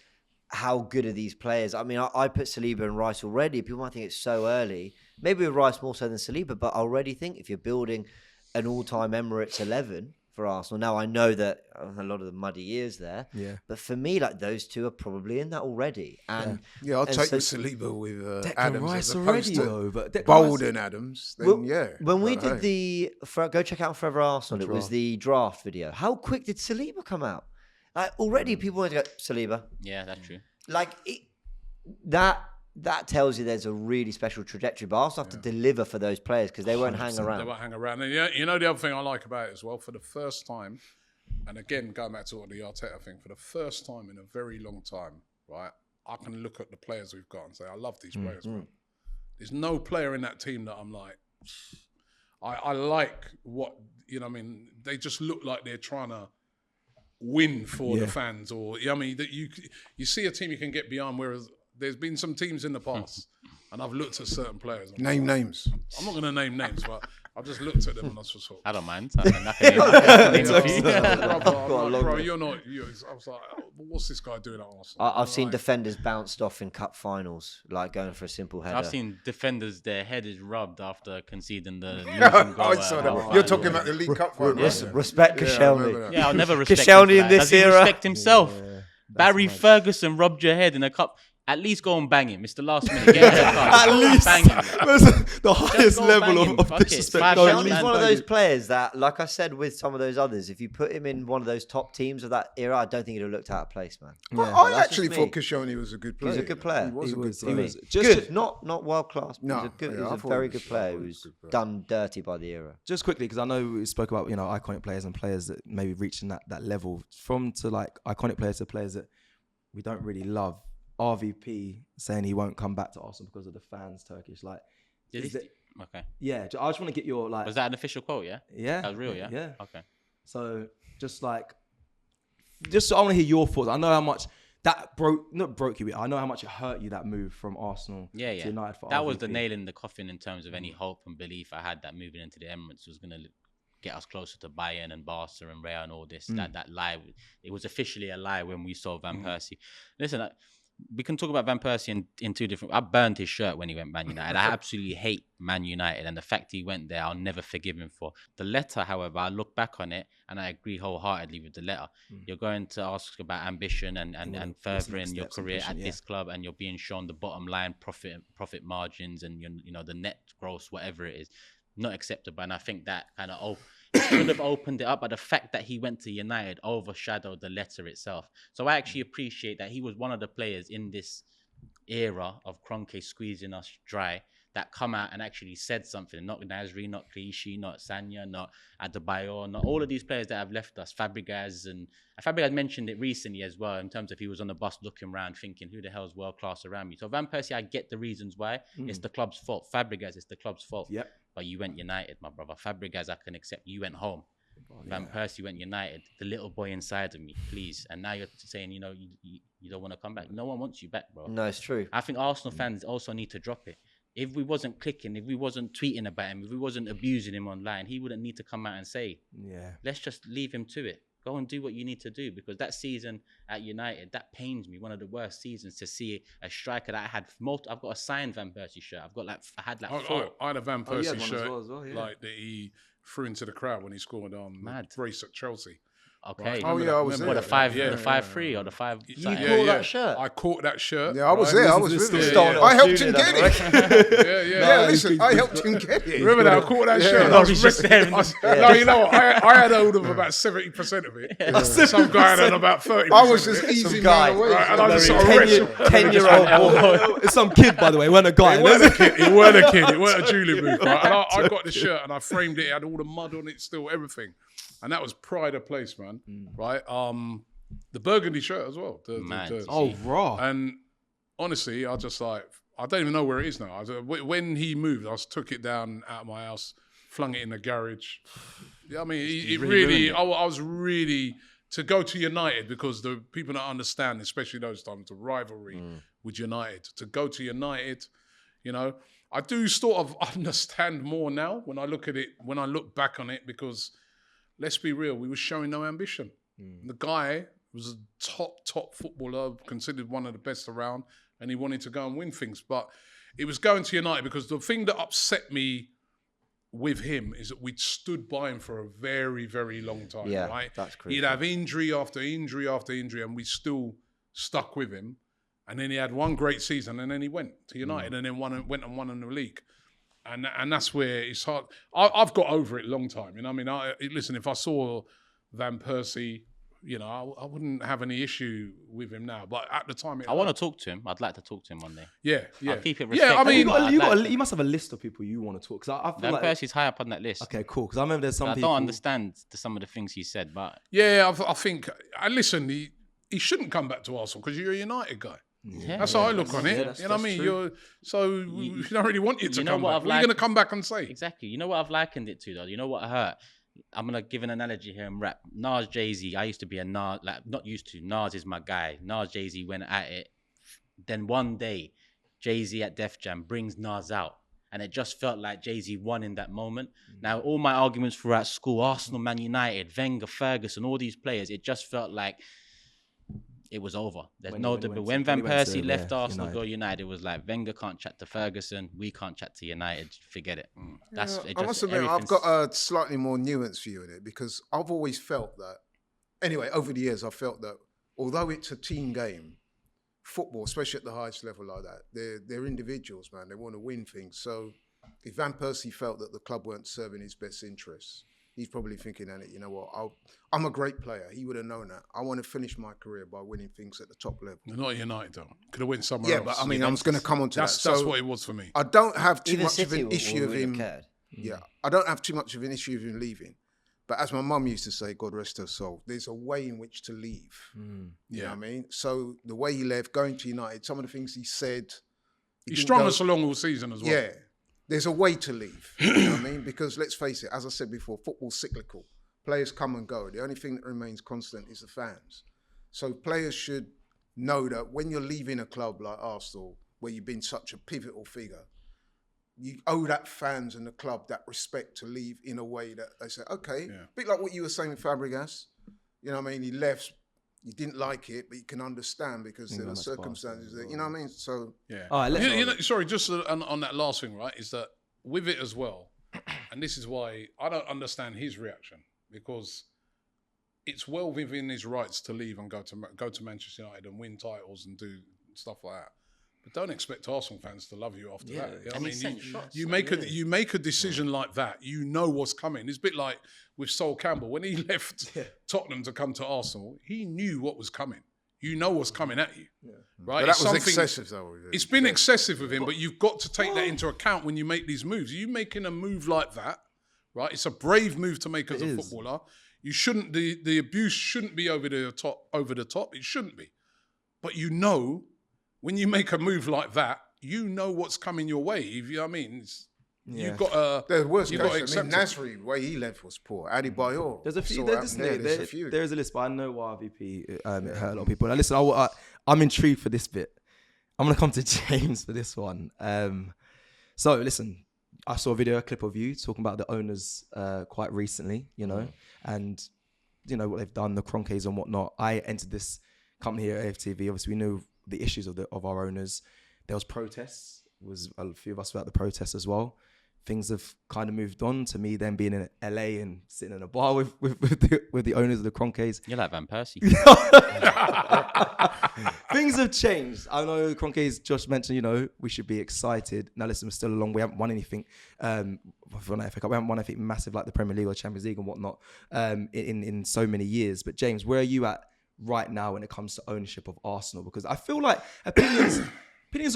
Speaker 3: how good are these players? I mean, I put Saliba and Rice already. People might think it's so early. Maybe with Rice more so than Saliba, but I already think if you're building an all-time Emirates 11 for Arsenal. Now, I know that a lot of the muddy years there, but for me, those two are probably in that already. And
Speaker 1: I'll take Saliba with Adams
Speaker 5: Rice
Speaker 1: as opposed
Speaker 5: to
Speaker 1: but Bold and Adams. Then,
Speaker 3: when we did go check out Forever Arsenal, it was the draft video. How quick did Saliba come out? Already people wanted to go, Saliba.
Speaker 4: Yeah, that's true.
Speaker 3: That tells you there's a really special trajectory, but Arsenal have to deliver for those players because they won't hang around.
Speaker 2: They won't hang around. And the other thing I like about it as well, for the first time, and again, going back to the Arteta thing, for the first time in a very long time, right, I can look at the players we've got and say, I love these players, bro. There's no player in that team that I'm like, I like what, they just look like they're trying to win for the fans, or, that you see a team you can get behind, whereas there's been some teams in the past, and I've looked at certain players.
Speaker 1: Name names.
Speaker 2: I'm not going to name names, but I've just looked at them and I was just
Speaker 4: I don't mind. I can name a few.
Speaker 2: Bro, you're not. I was like, what's this guy doing at Arsenal?
Speaker 3: I've seen defenders bounced off in cup finals, going for a simple header.
Speaker 4: I've seen defenders, their head is rubbed after conceding the losing goal.
Speaker 1: I saw that. You're talking about the League Cup final.
Speaker 3: Respect Koscielny.
Speaker 4: Yeah, I'll never respect
Speaker 3: Koscielny in this
Speaker 4: Does he
Speaker 3: era.
Speaker 4: respect himself? Barry Ferguson robbed your head in a cup. At least go and bang him. It's the last minute. Get him
Speaker 5: At least
Speaker 4: bang him.
Speaker 5: That's the highest level of
Speaker 4: Fuck it.
Speaker 5: disrespect.
Speaker 3: Koscielny's one of those players that, like I said with some of those others, if you put him in one of those top teams of that era, I don't think he'd have looked out of place, man.
Speaker 1: I actually thought Koscielny was a good player.
Speaker 3: He was a good player.
Speaker 1: He was a good player.
Speaker 3: He was good, not world class.
Speaker 1: No,
Speaker 3: he was a very good player. He was done dirty by the era.
Speaker 5: Just quickly, because I know we spoke about iconic players and players that maybe reaching that level, from to iconic players to players that we don't really love. RVP saying he won't come back to Arsenal because of the fans, Turkish.
Speaker 4: Okay.
Speaker 5: Yeah, I just want to get your
Speaker 4: Was that an official quote? Yeah.
Speaker 5: Yeah.
Speaker 4: That was real. Yeah.
Speaker 5: Yeah.
Speaker 4: Okay.
Speaker 5: So I want to hear your thoughts. I know how much that broke you. I know how much it hurt you, that move from Arsenal to United for
Speaker 4: that
Speaker 5: RVP.
Speaker 4: was the nail in the coffin in terms of any hope and belief I had that moving into the Emirates was going to get us closer to Bayern and Barca and Real and all this. That lie, it was officially a lie when we saw Van Persie. Listen, we can talk about Van Persie in two different... I burned his shirt when he went Man United. I absolutely hate Man United, and the fact he went there, I'll never forgive him for. The letter, however, I look back on it, and I agree wholeheartedly with the letter. You're going to ask about ambition and furthering your career at this club, and you're being shown the bottom line profit margins and the net gross, whatever it is. Not acceptable, and I think that kind of... It should have opened it up, but the fact that he went to United overshadowed the letter itself. So I actually appreciate that he was one of the players in this era of Kroenkes squeezing us dry that come out and actually said something. Not Nasri, not Clichy, not Sanya, not Adebayor, not all of these players that have left us. Fabregas mentioned it recently as well in terms of he was on the bus looking around thinking, who the hell's world class around me? So Van Persie, I get the reasons why. It's the club's fault. Fabregas, it's the club's fault.
Speaker 5: Yep.
Speaker 4: But you went United, my brother. Fabregas, I can accept. You went home. Van Persie went United. The little boy inside of me, please. And now you're saying, you don't want to come back. No one wants you back, bro.
Speaker 3: No, it's true.
Speaker 4: I think Arsenal fans also need to drop it. If we wasn't clicking, if we wasn't tweeting about him, if we wasn't abusing him online, he wouldn't need to come out and say, let's just leave him to it. Go and do what you need to do, because that season at United, that pains me. One of the worst seasons to see a striker that I had. I've got a signed Van Persie shirt. I had four.
Speaker 2: I had a Van Persie shirt
Speaker 5: as well,
Speaker 2: that he threw into the crowd when he scored brace at Chelsea.
Speaker 4: Okay.
Speaker 1: Oh, yeah, I was
Speaker 4: What,
Speaker 1: there.
Speaker 4: the 5,
Speaker 2: Yeah.
Speaker 4: the 5-3 or the 5?
Speaker 3: You
Speaker 4: something?
Speaker 3: caught that shirt?
Speaker 2: I caught that shirt.
Speaker 1: Yeah, I was
Speaker 2: right?
Speaker 1: there. I was
Speaker 5: Listen
Speaker 1: with
Speaker 5: to
Speaker 1: him.
Speaker 5: this story.
Speaker 1: I helped him get it.
Speaker 2: Yeah.
Speaker 1: Yeah, listen, I helped him get it.
Speaker 2: Remember that? I caught that shirt.
Speaker 4: No, he's just there.
Speaker 2: No, you know what? I had hold of about 70% of it. Some guy had about 30%.
Speaker 1: I was just easing
Speaker 3: guy.
Speaker 1: my way.
Speaker 2: Right, and I just sort of wrestled.
Speaker 3: 10-year-old boy.
Speaker 5: It's some kid, by the way. It weren't a guy.
Speaker 2: It weren't a kid. It weren't a kid. It weren't a Julie booth. Right? And I got the shirt and I framed it. It had all the mud on it, still everything. And that was pride of place, man. Right? The burgundy shirt as well.
Speaker 5: Oh, raw.
Speaker 2: And honestly, I don't even know where it is now. When he moved, I took it down out of my house, flung it in the garage. Yeah, I mean, it really I was really, to go to United, because the people don't understand, especially those times, the rivalry with United. To go to United, you know, I do sort of understand more now when I look at it, when I look back on it, because let's be real, we were showing no ambition. The guy was a top footballer, considered one of the best around, and he wanted to go and win things. But it was going to United, because the thing that upset me with him is that we'd stood by him for a very, very long time, right?
Speaker 3: That's crazy.
Speaker 2: He'd have injury after injury after injury, and we still stuck with him. And then he had one great season, and then he went to United, and then went and won in the league. And that's where it's hard. I've got over it a long time. You know what I mean? Listen, if I saw Van Persie, you know, I wouldn't have any issue with him now. But at the time,
Speaker 4: I want to talk to him. I'd like to talk to him one day.
Speaker 2: Yeah.
Speaker 4: I'll keep it
Speaker 2: Yeah, I
Speaker 4: respectful.
Speaker 2: mean,
Speaker 5: You must have a list of people you want to talk. Because I feel
Speaker 4: Van
Speaker 5: like
Speaker 4: Persie's high up on that list.
Speaker 5: okay, cool. Because I remember there's some
Speaker 4: I
Speaker 5: people.
Speaker 4: don't understand some of the things he said, but
Speaker 2: yeah, I think. And listen, he shouldn't come back to Arsenal because you're a United guy. That's how I look on it.
Speaker 5: that's
Speaker 2: You know what I mean?
Speaker 5: true.
Speaker 2: We don't really want you to
Speaker 4: know
Speaker 2: come
Speaker 4: what
Speaker 2: back.
Speaker 4: I've
Speaker 2: What are you going to
Speaker 4: liked?
Speaker 2: come back and say?
Speaker 4: exactly. You know what I've likened it to, though? You know what hurt? I'm going to give an analogy here and rap. Nas, Jay-Z, I used to be a Nas, like, not used to. Nas is my guy. Nas, Jay-Z went at it. Then one day, Jay-Z at Def Jam brings Nas out. And it just felt like Jay-Z won in that moment. Now, all my arguments throughout school, Arsenal, Man United, Wenger, Ferguson, all these players, it just felt like it was over. There's
Speaker 5: When
Speaker 4: no
Speaker 5: he
Speaker 4: debate.
Speaker 5: went
Speaker 4: When
Speaker 5: to-
Speaker 4: Van
Speaker 5: when he went
Speaker 4: Persie
Speaker 5: to,
Speaker 4: left
Speaker 5: yeah,
Speaker 4: Arsenal,
Speaker 5: United.
Speaker 4: go United, it was like Wenger can't chat to Ferguson, we can't chat to United. Forget it. That's it.
Speaker 1: I must admit, I've got a slightly more nuanced view in it, because I've always felt that, anyway, over the years, I felt that although it's a team game, football, especially at the highest level like that, they're individuals, man. They want to win things. So if Van Persie felt that the club weren't serving his best interests, he's probably thinking, you know what, I'm a great player. He would have known that. I want to finish my career by winning things at the top level.
Speaker 2: They're not United, though. Could have went somewhere
Speaker 1: Yeah,
Speaker 2: else.
Speaker 1: but I mean, I was going to come on to
Speaker 2: That's
Speaker 1: that.
Speaker 2: that's
Speaker 1: So
Speaker 2: what it was for me.
Speaker 1: I don't have too
Speaker 3: Even
Speaker 1: much of
Speaker 3: City
Speaker 1: an issue of
Speaker 3: wouldn't have
Speaker 1: him.
Speaker 3: cared.
Speaker 1: Yeah, I don't have too much of an issue of him leaving. But as my mum used to say, God rest her soul, there's a way in which to leave. You know what I mean? So the way he left, going to United, some of the things he said.
Speaker 2: He strung us along all season as well.
Speaker 1: Yeah, there's a way to leave. You know what I mean? Because let's face it, as I said before, football's cyclical. Players come and go. The only thing that remains constant is the fans. So players should know that when you're leaving a club like Arsenal, where you've been such a pivotal figure, you owe that fans and the club that respect to leave in a way that they say, okay, a bit like what you were saying with Fabregas. You know what I mean? He left, you didn't like it, but you can understand because there were circumstances that, you know what I mean? So,
Speaker 2: Yeah.
Speaker 5: All right, let's
Speaker 2: sorry, just on that last thing, right, is that with it as well, and this is why I don't understand his reaction, because it's well within his rights to leave and go to Manchester United and win titles and do stuff like that. But don't expect Arsenal fans to love you after that. You know what I mean, you make a decision like that. You know what's coming. It's a bit like with Sol Campbell when he left Tottenham to come to Arsenal. He knew what was coming. You know what's coming at you, right?
Speaker 1: but that was excessive, though.
Speaker 2: It's been excessive with him, but you've got to take that into account when you make these moves. Are you making a move like that, right? It's a brave move to make as a footballer. You shouldn't. The abuse shouldn't be over the top. It shouldn't be. But you know, when you make a move like that, you know what's coming your way. You know what I mean? You've got to.
Speaker 1: the worst
Speaker 2: You've
Speaker 1: case,
Speaker 2: got to accept it.
Speaker 1: Nasri, the way he left was poor. Adi Bayor.
Speaker 5: There's a few.
Speaker 1: There's
Speaker 5: There's
Speaker 1: a few.
Speaker 5: There is a list, but I know why RVP it hurt a lot of people. Now, listen, I'm intrigued for this bit. I'm going to come to James for this one. So, listen, I saw a clip of you talking about the owners quite recently, you know, and, you know, what they've done, the Kroenkes and whatnot. I entered this company here at AFTV. Obviously, we knew the issues of our owners. There was protests. Was a few of us were at the protests as well. things have kind of moved on. To me, then being in LA and sitting in a bar with the owners of the Kroenkes.
Speaker 4: You're like Van Persie.
Speaker 5: Things have changed. I know Kroenkes, Josh mentioned, you know, we should be excited. Now listen, we're still along. We haven't won anything for an FA Cup. We haven't won anything massive like the Premier League or Champions League and whatnot in so many years. But James, where are you at right now when it comes to ownership of Arsenal? Because I feel like opinions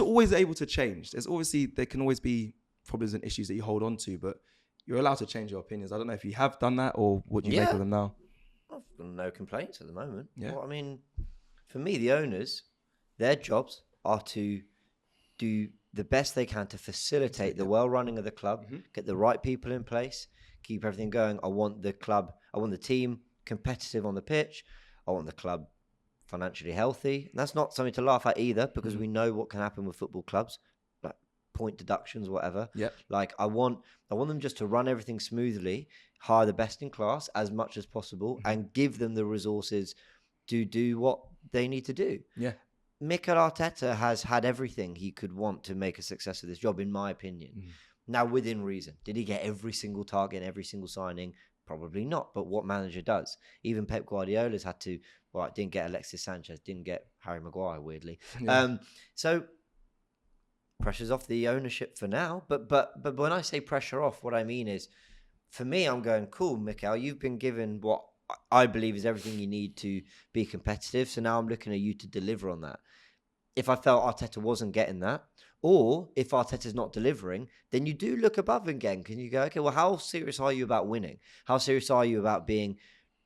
Speaker 5: are always able to change. There can always be problems and issues that you hold on to, but you're allowed to change your opinions. I don't know if you have done that or what you make of them now.
Speaker 3: I've got no complaints at the moment.
Speaker 5: Yeah.
Speaker 3: Well, I mean, for me, the owners, their jobs are to do the best they can to facilitate the well-running of the club, get the right people in place, keep everything going. I want the team competitive on the pitch. I want the club financially healthy. And that's not something to laugh at either, because we know what can happen with football clubs, like point deductions, whatever.
Speaker 5: Yep.
Speaker 3: Like I want them just to run everything smoothly, hire the best in class as much as possible, and give them the resources to do what they need to do.
Speaker 5: Yeah.
Speaker 3: Mikel Arteta has had everything he could want to make a success of this job, in my opinion. Now, within reason. Did he get every single target and every single signing? Probably not, but what manager does? Even Pep Guardiola's had to, didn't get Alexis Sanchez, didn't get Harry Maguire, weirdly.
Speaker 5: Yeah.
Speaker 3: So pressure's off the ownership for now. But when I say pressure off, what I mean is, for me, I'm going, cool, Mikel, you've been given what I believe is everything you need to be competitive. So now I'm looking at you to deliver on that. If I felt Arteta wasn't getting that, or if Arteta's not delivering, then you do look above again. Can you go, okay, well, how serious are you about winning? How serious are you about being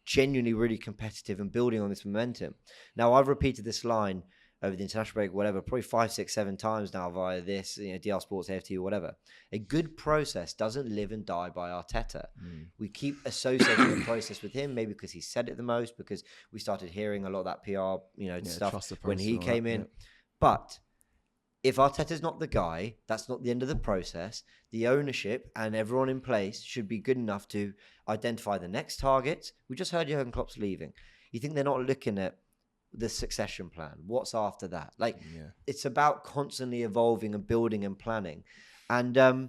Speaker 3: genuinely really competitive and building on this momentum? Now, I've repeated this line over the international break, whatever, probably 5, 6, 7 times now via this, DL Sports, AFTV, whatever. A good process doesn't live and die by Arteta. We keep associating the process with him, maybe because he said it the most, because we started hearing a lot of that PR, stuff when he came in. But if Arteta's not the guy, that's not the end of the process. The ownership and everyone in place should be good enough to identify the next targets. We just heard Jurgen Klopp's leaving. You think they're not looking at the succession plan? What's after that? It's about constantly evolving and building and planning. And I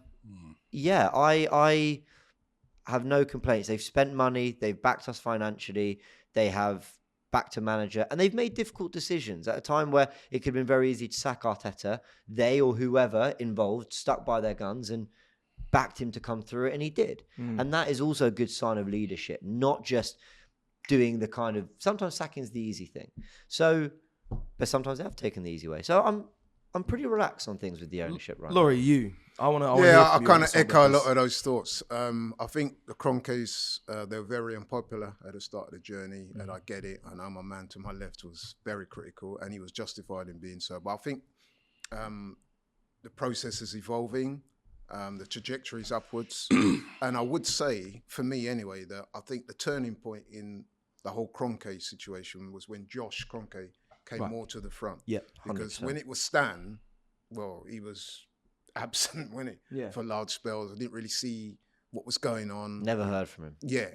Speaker 3: have no complaints. They've spent money. They've backed us financially. They have backed a manager, and they've made difficult decisions at a time where it could have been very easy to sack Arteta. They or whoever involved stuck by their guns and backed him to come through it, and he did. And that is also a good sign of leadership, not just doing the kind of, sometimes sacking is the easy thing. So, but sometimes they have taken the easy way. So I'm pretty relaxed on things with the ownership right
Speaker 5: Laurie,
Speaker 3: now.
Speaker 5: I
Speaker 1: kind of echo a lot of those thoughts. I think the Kroenkes, they were very unpopular at the start of the journey, and I get it. I know my man to my left was very critical, and he was justified in being so. But I think the process is evolving, the trajectory is upwards, and I would say, for me anyway, that I think the turning point in the whole Kroenke situation was when Josh Kroenke came more to the front.
Speaker 5: Yeah,
Speaker 1: because when it was Stan, well, he was absent, wasn't he?
Speaker 5: Yeah.
Speaker 1: For large spells. I didn't really see what was going on.
Speaker 3: Never heard from him.
Speaker 1: Yeah.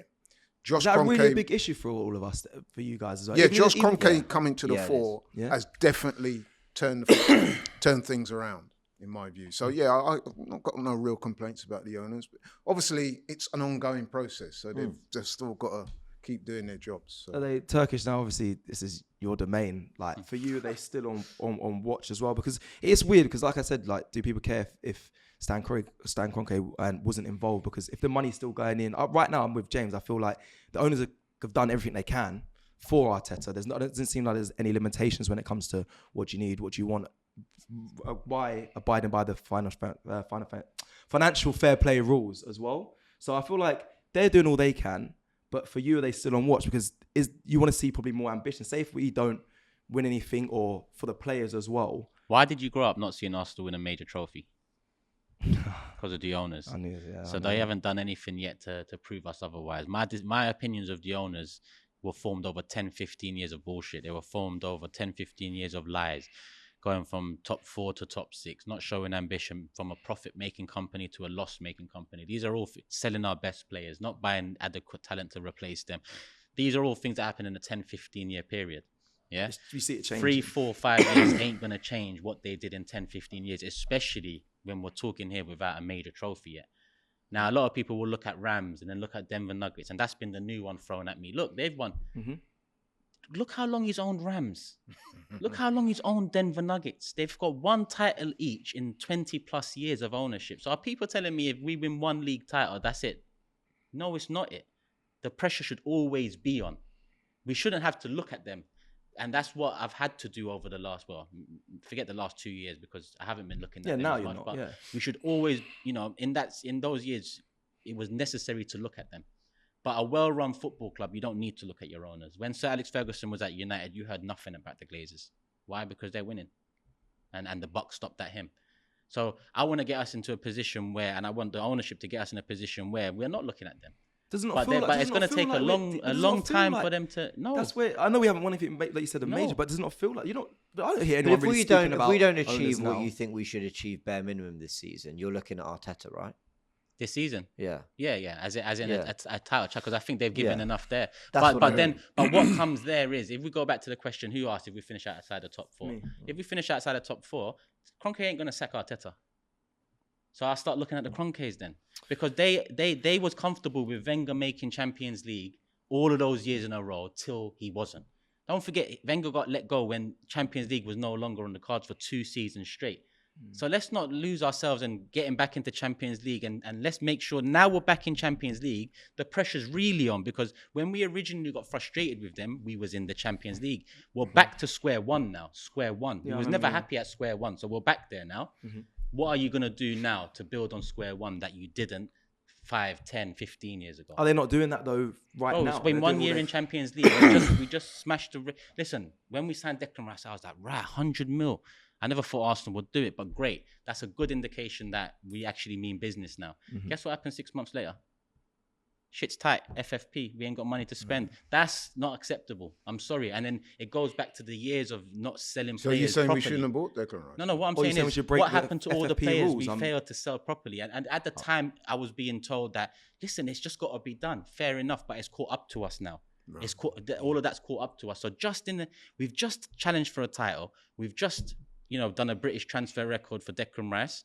Speaker 1: Josh
Speaker 5: Is that
Speaker 1: Kroenke,
Speaker 5: really a big issue for all of us, for you guys as well?
Speaker 1: Yeah, Josh Kroenke coming to the fore has definitely turned things around, in my view. So, I've not got no real complaints about the owners. But obviously, it's an ongoing process, so they've just still got to keep doing their jobs. So.
Speaker 5: Are they Turkish now? Obviously, this is your domain. Like, for you, are they still on watch as well? Because it's weird, because like I said, like, do people care if Stan Kroenke wasn't involved? Because if the money's still going in, right now I'm with James. I feel like the owners have done everything they can for Arteta. It doesn't seem like there's any limitations when it comes to what you need, what you want. Why abiding by the financial fair play rules as well. So I feel like they're doing all they can. But for you, are they still on watch? Because you want to see probably more ambition. Say if we don't win anything, or for the players as well.
Speaker 4: Why did you grow up not seeing Arsenal win a major trophy? Because of the owners. So they haven't done anything yet to prove us otherwise. My opinions of the owners were formed over 10, 15 years of bullshit. They were formed over 10, 15 years of lies. Going from top 4 to top 6, not showing ambition, from a profit-making company to a loss-making company. These are all selling our best players, not buying adequate talent to replace them. These are all things that happen in a 10, 15-year period. Yeah,
Speaker 5: you see it change.
Speaker 4: 3, 4, 5 years ain't going to change what they did in 10, 15 years, especially when we're talking here without a major trophy yet. Now, a lot of people will look at Rams and then look at Denver Nuggets, and that's been the new one thrown at me. Look, they've won. Look how long he's owned Rams. Look how long he's owned Denver Nuggets. They've got one title each in 20 plus years of ownership. So are people telling me if we win one league title, that's it? No, it's not it. The pressure should always be on. We shouldn't have to look at them. And that's what I've had to do over the last, forget the last 2 years because I haven't been looking at them
Speaker 5: now
Speaker 4: as
Speaker 5: you're
Speaker 4: much.
Speaker 5: not.
Speaker 4: But we should always, in those years, it was necessary to look at them. But a well-run football club, you don't need to look at your owners. When Sir Alex Ferguson was at United, you heard nothing about the Glazers. Why? Because they're winning. And the buck stopped at him. So I want to get us into a position where, and I want the ownership to get us in a position where we're not looking at them.
Speaker 5: Does it not feel like,
Speaker 4: but it's going to take a long time for them to. No,
Speaker 5: that's where I know we haven't won anything like you said a major, but does it not feel like I don't hear anyone really speaking about.
Speaker 3: If we don't achieve what you think we should achieve bare minimum this season, you're looking at Arteta, right?
Speaker 4: This season,
Speaker 3: yeah,
Speaker 4: as in a title track, because I think they've given enough there.
Speaker 3: That's
Speaker 4: but what comes there is, if we go back to the question, who asked if we finish outside the top four? If we finish outside the top four, Kroenke ain't going to sack Arteta. So I start looking at the Kroenkes then, because they was comfortable with Wenger making Champions League all of those years in a row till he wasn't. Don't forget, Wenger got let go when Champions League was no longer on the cards for 2 seasons straight. So let's not lose ourselves in getting back into Champions League, and let's make sure now we're back in Champions League, the pressure's really on, because when we originally got frustrated with them, we was in the Champions League. We're back to square one now, square one. We was never happy at square one, so we're back there now. What are you going to do now to build on square one that you didn't 5, 10, 15 years ago?
Speaker 5: Are they not doing that though now?
Speaker 4: It's been 1 year in Champions League. we just smashed the... Listen, when we signed Declan Rice, I was like, right, 100 mil. I never thought Arsenal would do it, but great. That's a good indication that we actually mean business now. Guess what happened 6 months later? Shit's tight. FFP. We ain't got money to spend. That's not acceptable. I'm sorry. And then it goes back to the years of not selling players
Speaker 1: So you're saying
Speaker 4: properly.
Speaker 1: we shouldn't have bought Declan Rice?
Speaker 4: No. What I'm saying is, what happened to all the players we failed to sell properly? And at the time, I was being told that, listen, it's just got to be done. Fair enough, but it's caught up to us now. Right. It's all of that's caught up to us. So we've just challenged for a title. We've just, done a British transfer record for Declan Rice.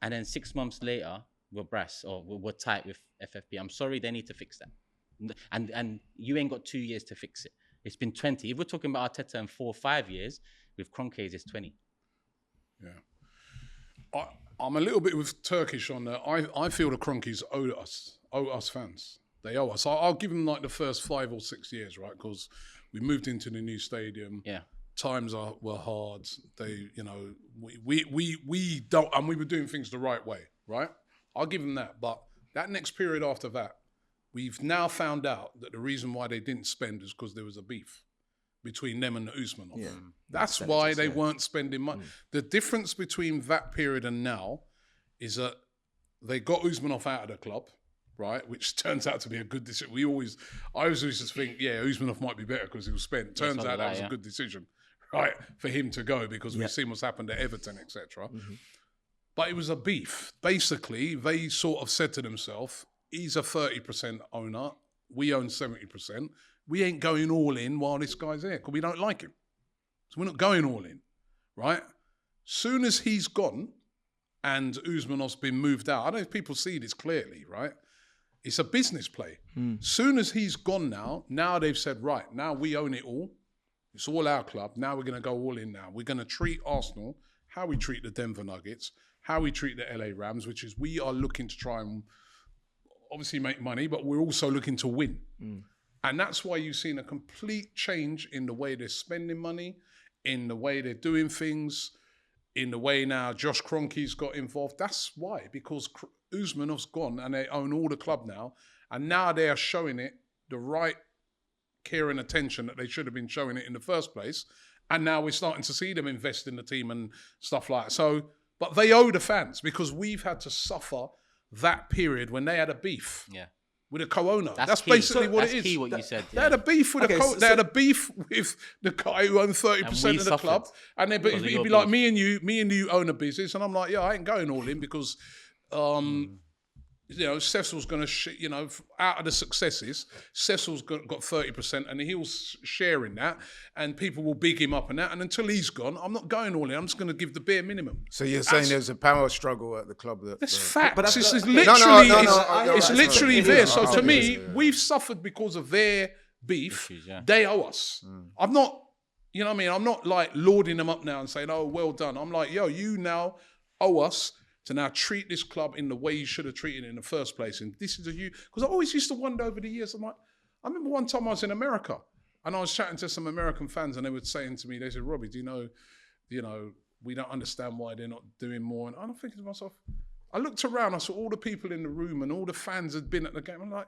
Speaker 4: And then 6 months later, we're brass or we're tight with FFP. I'm sorry, they need to fix that. And you ain't got 2 years to fix it. It's been 20. If we're talking about Arteta in 4 or 5 years, with Kroenkes, it's 20.
Speaker 2: Yeah. I'm a little bit with Turkish on that. I feel the Kroenkes owe us fans. They owe us. I'll give them like the first 5 or 6 years, right? Because we moved into the new stadium.
Speaker 4: Yeah.
Speaker 2: Times were hard. They, we don't, and we were doing things the right way, right? I'll give them that. But that next period after that, we've now found out that the reason why they didn't spend is because there was a beef between them and the Usmanov. Yeah. That's why they weren't spending money. The difference between that period and now is that they got Usmanov out of the club, right? Which turns out to be a good decision. I always used to think, Usmanov might be better because he was spent. Turns out that was a good decision, right? For him to go, because we've seen what's happened at Everton, etc. But it was a beef. Basically, they sort of said to themselves, he's a 30% owner. We own 70%. We ain't going all in while this guy's here because we don't like him. So we're not going all in, right? Soon as he's gone and Usmanov's been moved out, I don't know if people see this clearly, right? It's a business play. Soon as he's gone now they've said, right, now we own it all. It's all our club. Now we're going to go all in now. We're going to treat Arsenal how we treat the Denver Nuggets, how we treat the LA Rams, which is we are looking to try and obviously make money, but we're also looking to win. And that's why you've seen a complete change in the way they're spending money, in the way they're doing things, in the way now Josh Kroenke's got involved. That's why, because Usmanov's gone and they own all the club now. And now they are showing it the right care and attention that they should have been showing it in the first place. And now we're starting to see them invest in the team and stuff like that. So, but they owe the fans because we've had to suffer that period when they had a beef. With a co-owner. That's basically what it is.
Speaker 4: That's key what you said.
Speaker 2: They had a beef with they had a beef with the guy who owned 30% of the club. And he'd be like, me and you own a business. And I'm like, I ain't going all in because Cecil's going to, out of the successes, Cecil's got 30% and he'll share in that and people will big him up and that. And until he's gone, I'm not going all in. I'm just going to give the bare minimum.
Speaker 1: So you're saying there's a power struggle at the club?
Speaker 2: That's fact. But it's
Speaker 1: literally
Speaker 2: there. So to me, we've suffered because of their beef. They owe us. I'm not, you know what I mean? I'm not like lording them up now and saying, oh, well done. I'm like, you now owe us to now treat this club in the way you should have treated it in the first place. And this is because I always used to wonder over the years, I remember one time I was in America and I was chatting to some American fans and they were saying to me, they said, Robbie, do you know, we don't understand why they're not doing more. And I'm thinking to myself, I looked around, I saw all the people in the room and all the fans had been at the game. I'm like,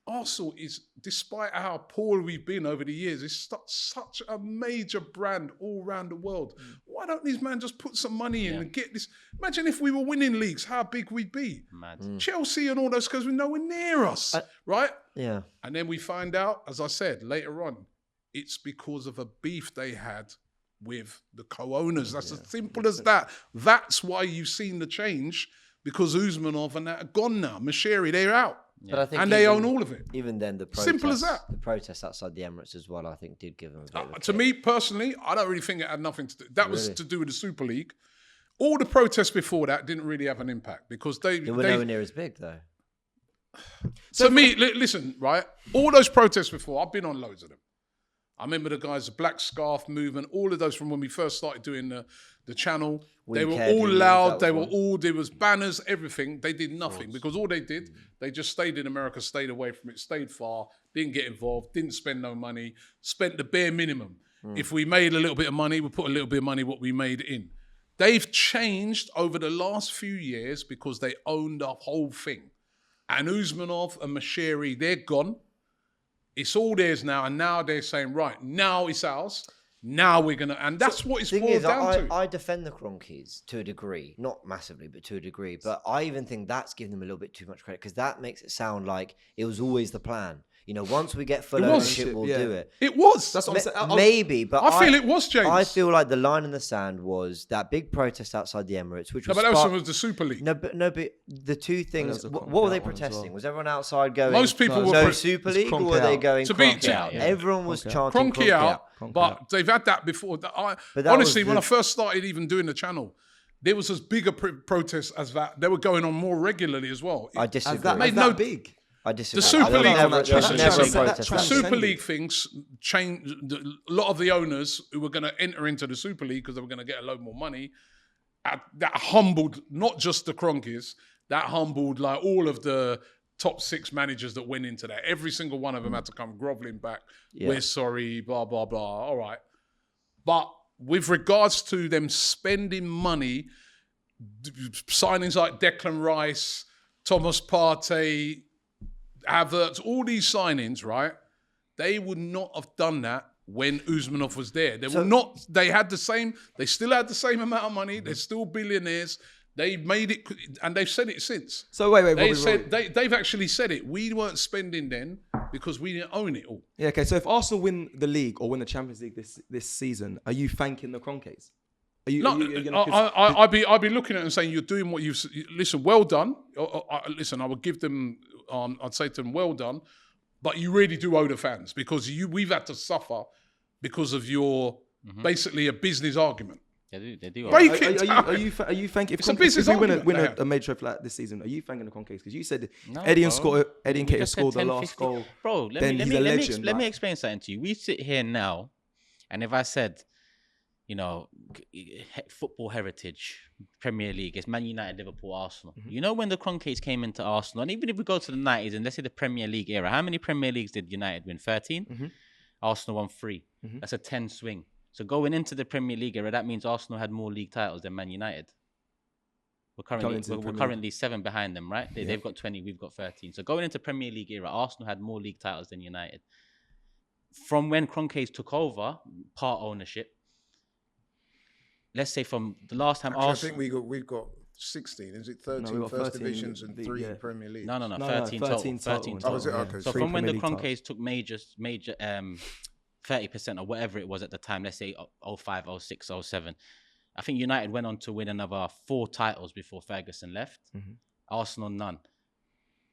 Speaker 2: Arsenal is, despite how poor we've been over the years, it's such a major brand all around the world. Why don't these men just put some money in and get this? Imagine if we were winning leagues, how big we'd be. Mad. Chelsea and all those, because we're nowhere near us, right?
Speaker 3: Yeah.
Speaker 2: And then we find out, as I said, later on, it's because of a beef they had with the co-owners. That's as simple as that. That's why you've seen the change, because Usmanov and that are gone now. Mashiri, they're out.
Speaker 3: Yeah. But I think
Speaker 2: they own all of it.
Speaker 3: Even then, the protests,
Speaker 2: simple as that.
Speaker 3: The protests outside the Emirates as well, I think, did give them a bit of a
Speaker 2: to me personally, I don't really think it had nothing to do. That was to do with the Super League. All the protests before that didn't really have an impact because they
Speaker 3: were nowhere near as big though.
Speaker 2: To me, listen, right? All those protests before, I've been on loads of them. I remember the guys, the Black Scarf movement, all of those from when we first started doing the channel. They were all loud. There was banners, everything. They did nothing because all they did, they just stayed in America, stayed away from it, stayed far, didn't get involved, didn't spend no money, spent the bare minimum. If we made a little bit of money, we put a little bit of money what we made in. They've changed over the last few years because they owned the whole thing. And Usmanov and Mashiri, they're gone. It's all theirs now, and now they're saying, right, now it's ours. Now we're going to... And that's what it's boiled down to.
Speaker 3: I defend the Kroenkes to a degree. Not massively, but to a degree. But I even think that's giving them a little bit too much credit because that makes it sound like it was always the plan. Once we get full ownership, we'll do it.
Speaker 2: It was.
Speaker 3: That's what I'm saying. Maybe, but
Speaker 2: I feel it was, James.
Speaker 3: I feel like the line in the sand was that big protest outside the Emirates, which was...
Speaker 2: No, but that was the Super League.
Speaker 3: No, but the two things... What were they protesting? Was everyone outside going...
Speaker 2: Most people were...
Speaker 3: No Super League, or were they going...
Speaker 2: Kroenke out.
Speaker 3: Everyone was chanting
Speaker 2: Kroenke out. But they've had that before. Honestly, when I first started even doing the channel, there was as big a protest as that. They were going on more regularly as well.
Speaker 3: I disagree.
Speaker 5: That made no big.
Speaker 3: I disagree.
Speaker 2: The Super League things changed. A lot of the owners who were going to enter into the Super League because they were going to get a load more money, that humbled not just the Kroenkes, that humbled like all of the top 6 managers that went into that. Every single one of them had to come groveling back. We're sorry, blah, blah, blah. All right. But with regards to them spending money, signings like Declan Rice, Thomas Partey, Havertz, all these signings, right? They would not have done that when Usmanov was there. They still had the same amount of money. They're still billionaires. They made it, and they've said it since.
Speaker 5: So wait,
Speaker 2: they've actually said it. We weren't spending then because we didn't own it all.
Speaker 5: Yeah, okay. So if Arsenal win the league or win the Champions League this season, are you thanking the Kroenkes?
Speaker 2: I'd be looking at it and saying you're doing what you've. Listen, well done. Listen, I would give them. I'd say to them, well done, but you really do owe the fans because we've had to suffer because of your basically a business argument.
Speaker 4: They do.
Speaker 5: Are you thanking? If we win a major trophy like this season, are you thanking the Kroenkes? Because you said Eddie and Kate scored the last goal.
Speaker 4: Bro, let me explain something to you. We sit here now, and if I said, football heritage, Premier League, it's Man United, Liverpool, Arsenal. When the Kroenkes came into Arsenal, and even if we go to the 90s and let's say the Premier League era, how many Premier Leagues did United win? 13? Arsenal won 3. That's a 10 swing. So going into the Premier League era, that means Arsenal had more league titles than Man United. We're currently 7 behind them, right? They've got 20, we've got 13. So going into Premier League era, Arsenal had more league titles than United. From when Kroenkes took over, part ownership, let's say from the last time
Speaker 1: Arsenal... I think we've got 16, is it 13 first divisions and 3 Premier Leagues?
Speaker 4: No, 13 total.
Speaker 1: Oh, is it? Okay.
Speaker 4: So from when the Kroenkes took major 30% or whatever it was at the time, let's say 05, 06, 07, I think United went on to win another 4 titles before Ferguson left. Arsenal, none.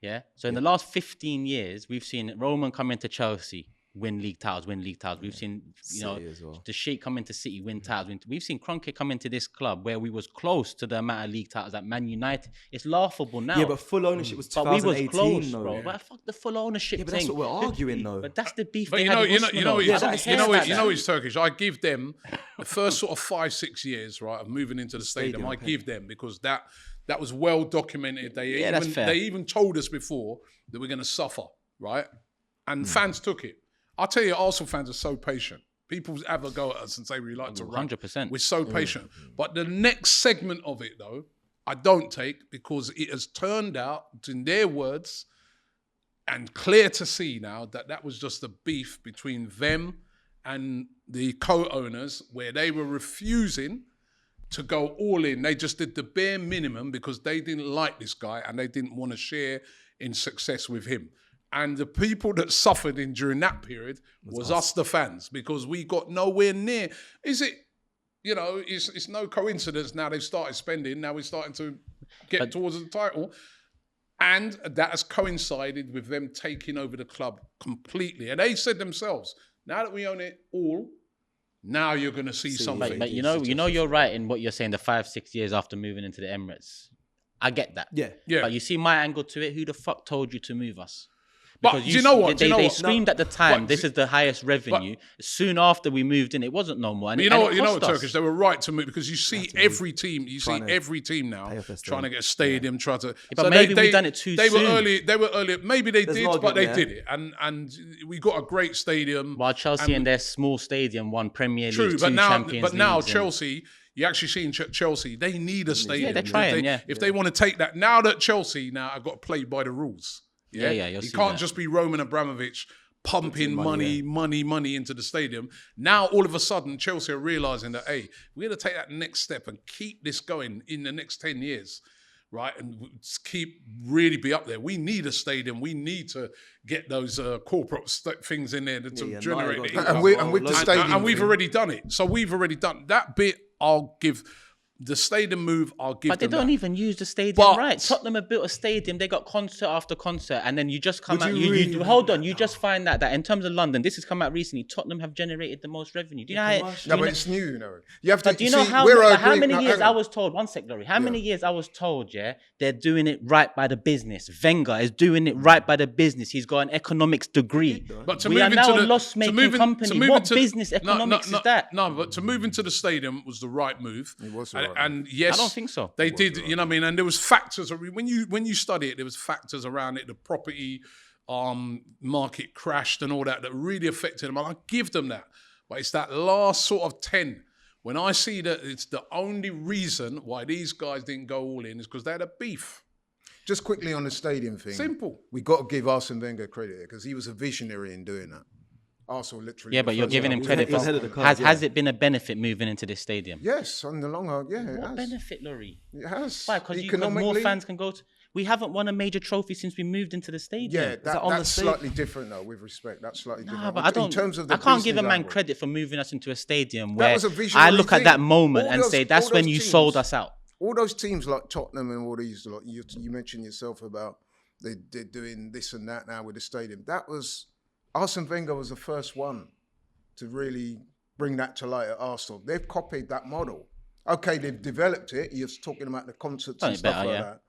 Speaker 4: Yeah. So in the last 15 years, we've seen Roman come into Chelsea, win league titles. We've seen,
Speaker 5: City as well.
Speaker 4: the Sheikh come into City, win titles. We've seen Kroenkes come into this club where we was close to the amount of league titles at Man United. It's laughable now.
Speaker 5: Yeah, but full ownership was
Speaker 4: But we
Speaker 5: 2018,
Speaker 4: was close,
Speaker 5: though.
Speaker 4: bro.
Speaker 5: Yeah.
Speaker 4: But fuck the full ownership
Speaker 5: But
Speaker 4: thing.
Speaker 5: that's what we're arguing, though.
Speaker 4: But that's the beef
Speaker 2: But
Speaker 4: they
Speaker 2: you
Speaker 4: had
Speaker 2: know,
Speaker 4: with Usmanov.
Speaker 2: it's Turkish. I give them the first sort of 5-6 years, right, of moving into the stadium. I give them because that was well documented.
Speaker 4: That's fair.
Speaker 2: They even told us before that we're going to suffer, right? And fans took it. I'll tell you, Arsenal fans are so patient. People have a go at us and say we like to run.
Speaker 4: 100%.
Speaker 2: We're so patient. But the next segment of it, though, I don't take because it has turned out, in their words, and clear to see now that was just a beef between them and the co-owners where they were refusing to go all in. They just did the bare minimum because they didn't like this guy and they didn't want to share in success with him. And the people that suffered during that period was us, the fans, because we got nowhere near. Is it, it's no coincidence now they've started spending. Now we're starting to get towards the title. And that has coincided with them taking over the club completely. And they said themselves, now that we own it all, now you're going to see something.
Speaker 4: But you're right in what you're saying, the 5-6 years after moving into the Emirates. I get that.
Speaker 5: Yeah.
Speaker 4: But you see my angle to it, who the fuck told you to move us?
Speaker 2: But do you know what?
Speaker 4: They screamed at the time, this is the highest revenue. Soon after we moved in, it wasn't no more. And
Speaker 2: you know what, Turkish, they were right to move because you see every team now trying to get a stadium, trying to.
Speaker 4: But maybe we've done it too soon.
Speaker 2: They were early. Maybe they did, but they did it, and we got a great stadium.
Speaker 4: While Chelsea in their small stadium won Premier League,
Speaker 2: true,
Speaker 4: but
Speaker 2: now Chelsea. You actually see in Chelsea, they need a stadium.
Speaker 4: Yeah, they're trying.
Speaker 2: If they want to take that, now that Chelsea have got to play by the rules.
Speaker 4: Yeah.
Speaker 2: You can't just be Roman Abramovich pumping money into the stadium. Now, all of a sudden, Chelsea are realising that, hey, we're going to take that next step and keep this going in the next 10 years, right? And keep really be up there. We need a stadium. We need to get those corporate things in there to generate the income. And we've already done it. So we've already done that bit. I'll give... The stadium move, I'll give them
Speaker 4: But they don't even use the stadium right. Tottenham have built a stadium. They got concert after concert. And then you just come out. You just find that in terms of London, this has come out recently. Tottenham have generated the most revenue. Do you know how...
Speaker 1: but it's new, You have to...
Speaker 4: Do you know how many years I was told... One sec, Laurie. How many years I was told, they're doing it right by the business. Wenger is doing it right by the business. He's got an economics degree.
Speaker 2: But
Speaker 4: we are now a loss-making company. What business economics is that?
Speaker 2: No, but to move into the stadium was the right move.
Speaker 1: It was
Speaker 2: and yes,
Speaker 4: I don't think so.
Speaker 2: They did, you know what I mean? And there was factors, when you study it, there was factors around it, the property market crashed and all that really affected them. And I give them that. But it's that last sort of 10, when I see that it's the only reason why these guys didn't go all in is because they had a beef.
Speaker 1: Just quickly on the stadium thing.
Speaker 2: Simple.
Speaker 1: We got to give Arsene Wenger credit because he was a visionary in doing that. Arsenal literally.
Speaker 4: Yeah, but you're giving him credit for. Has it been a benefit moving into this stadium?
Speaker 1: Yes, on the long run, it
Speaker 4: What
Speaker 1: has.
Speaker 4: benefit, Laurie?
Speaker 1: It has.
Speaker 4: Why? Because more fans can go to. We haven't won a major trophy since we moved into the stadium.
Speaker 1: Yeah, that's slightly different though. With respect, that's slightly different.
Speaker 4: No, but I don't.
Speaker 1: In terms of
Speaker 4: I can't give a man credit for moving us into a stadium where I look at that moment and say that's when you sold us out.
Speaker 1: All those teams like Tottenham and all these, like you mentioned yourself about they're doing this and that now with the stadium. That was Arsene Wenger was the first one to really bring that to light at Arsenal. They've copied that model. Okay, they've developed it. You're talking about the concerts and stuff like that.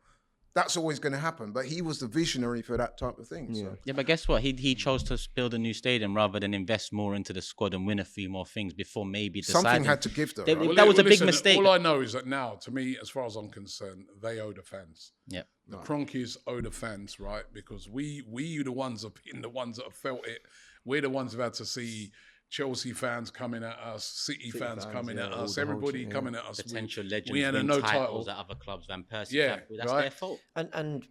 Speaker 1: That's always going to happen. But he was the visionary for that type of thing. So.
Speaker 4: Yeah, but guess what? He chose to build a new stadium rather than invest more into the squad and win a few more things before maybe deciding.
Speaker 1: Something had to give though.
Speaker 4: That was a big mistake.
Speaker 2: All I know is that now, to me, as far as I'm concerned, they owe the fans.
Speaker 4: Yeah.
Speaker 2: The Kroenkes owe the fans, right? Because we the ones have been the ones that have felt it. We're the ones who've had to see Chelsea fans coming at us, City fans coming at us, everybody coming at us.
Speaker 4: Potential legends
Speaker 2: we had
Speaker 4: win
Speaker 2: no
Speaker 4: titles at other clubs. Van Persie, that's their fault.
Speaker 3: And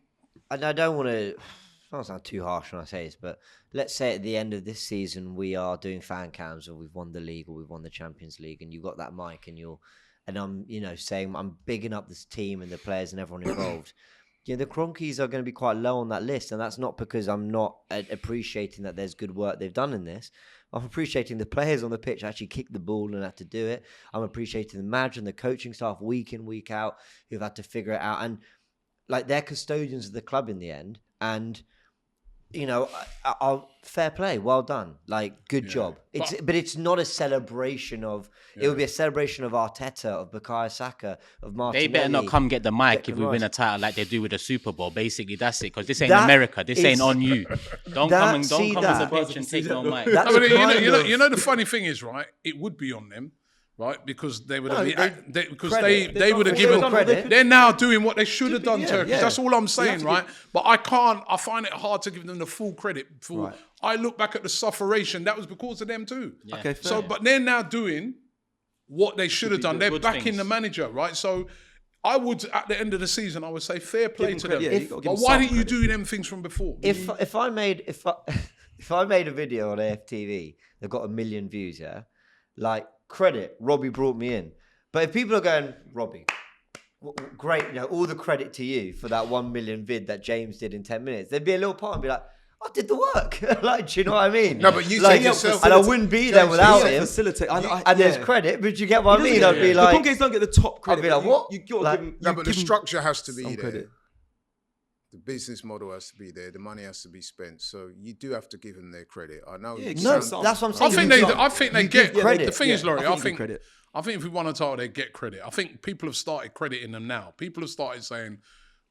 Speaker 3: I don't want to. I don't sound too harsh when I say this, but let's say at the end of this season we are doing fan cams, or we've won the league, or we've won the Champions League, and you got that mic, and I'm saying I'm bigging up this team and the players and everyone involved. The Kroenkes are going to be quite low on that list, and that's not because I'm not appreciating that there's good work they've done in this. I'm appreciating the players on the pitch actually kick the ball and had to do it. I'm appreciating the manager and the coaching staff week in, week out who've had to figure it out. And like they're custodians of the club in the end. And I'll fair play, well done, like good job. But it's not a celebration of. It would be a celebration of Arteta, of Bukayo Saka, of Martinelli.
Speaker 4: They better not come get the mic if we win a title like they do with the Super Bowl. Basically, that's it. Because this ain't America. This ain't on you. Don't come to the pitch and take no mic.
Speaker 2: You know the funny thing is, right? It would be on them. Right, because they would have they would have given credit. They're now doing what they should have done, Turkish. Yeah. That's all I'm saying, right? But I find it hard to give them the full credit for. Right. I look back at the sufferation. That was because of them too. Yeah. Okay, fair. So, but they're now doing what they should have done. They're backing the manager, right? So, I would at the end of the season, I would say fair play to them. But why didn't you do them things from before?
Speaker 3: If I made a video on AFTV that got 1 million views, like. Credit, Robbie brought me in. But if people are going, Robbie, great, all the credit to you for that 1 million vid that James did in 10 minutes, there'd be a little part and be like, I did the work. Like, do you know what I mean?
Speaker 1: No, but you take yourself...
Speaker 3: And I wouldn't be there without him. And there's credit, but you get what I mean? I'd be like...
Speaker 5: The Kroenkes don't get the top credit.
Speaker 3: I'd be like, what?
Speaker 1: But the structure has to be there. Credit. The business model has to be there. The money has to be spent. So you do have to give them their credit. I know.
Speaker 3: Yeah, that's what I'm saying.
Speaker 2: I think they get credit. The thing is, Laurie, I think
Speaker 5: credit.
Speaker 2: I think if we won a title, they get credit. I think people have started crediting them now. People have started saying,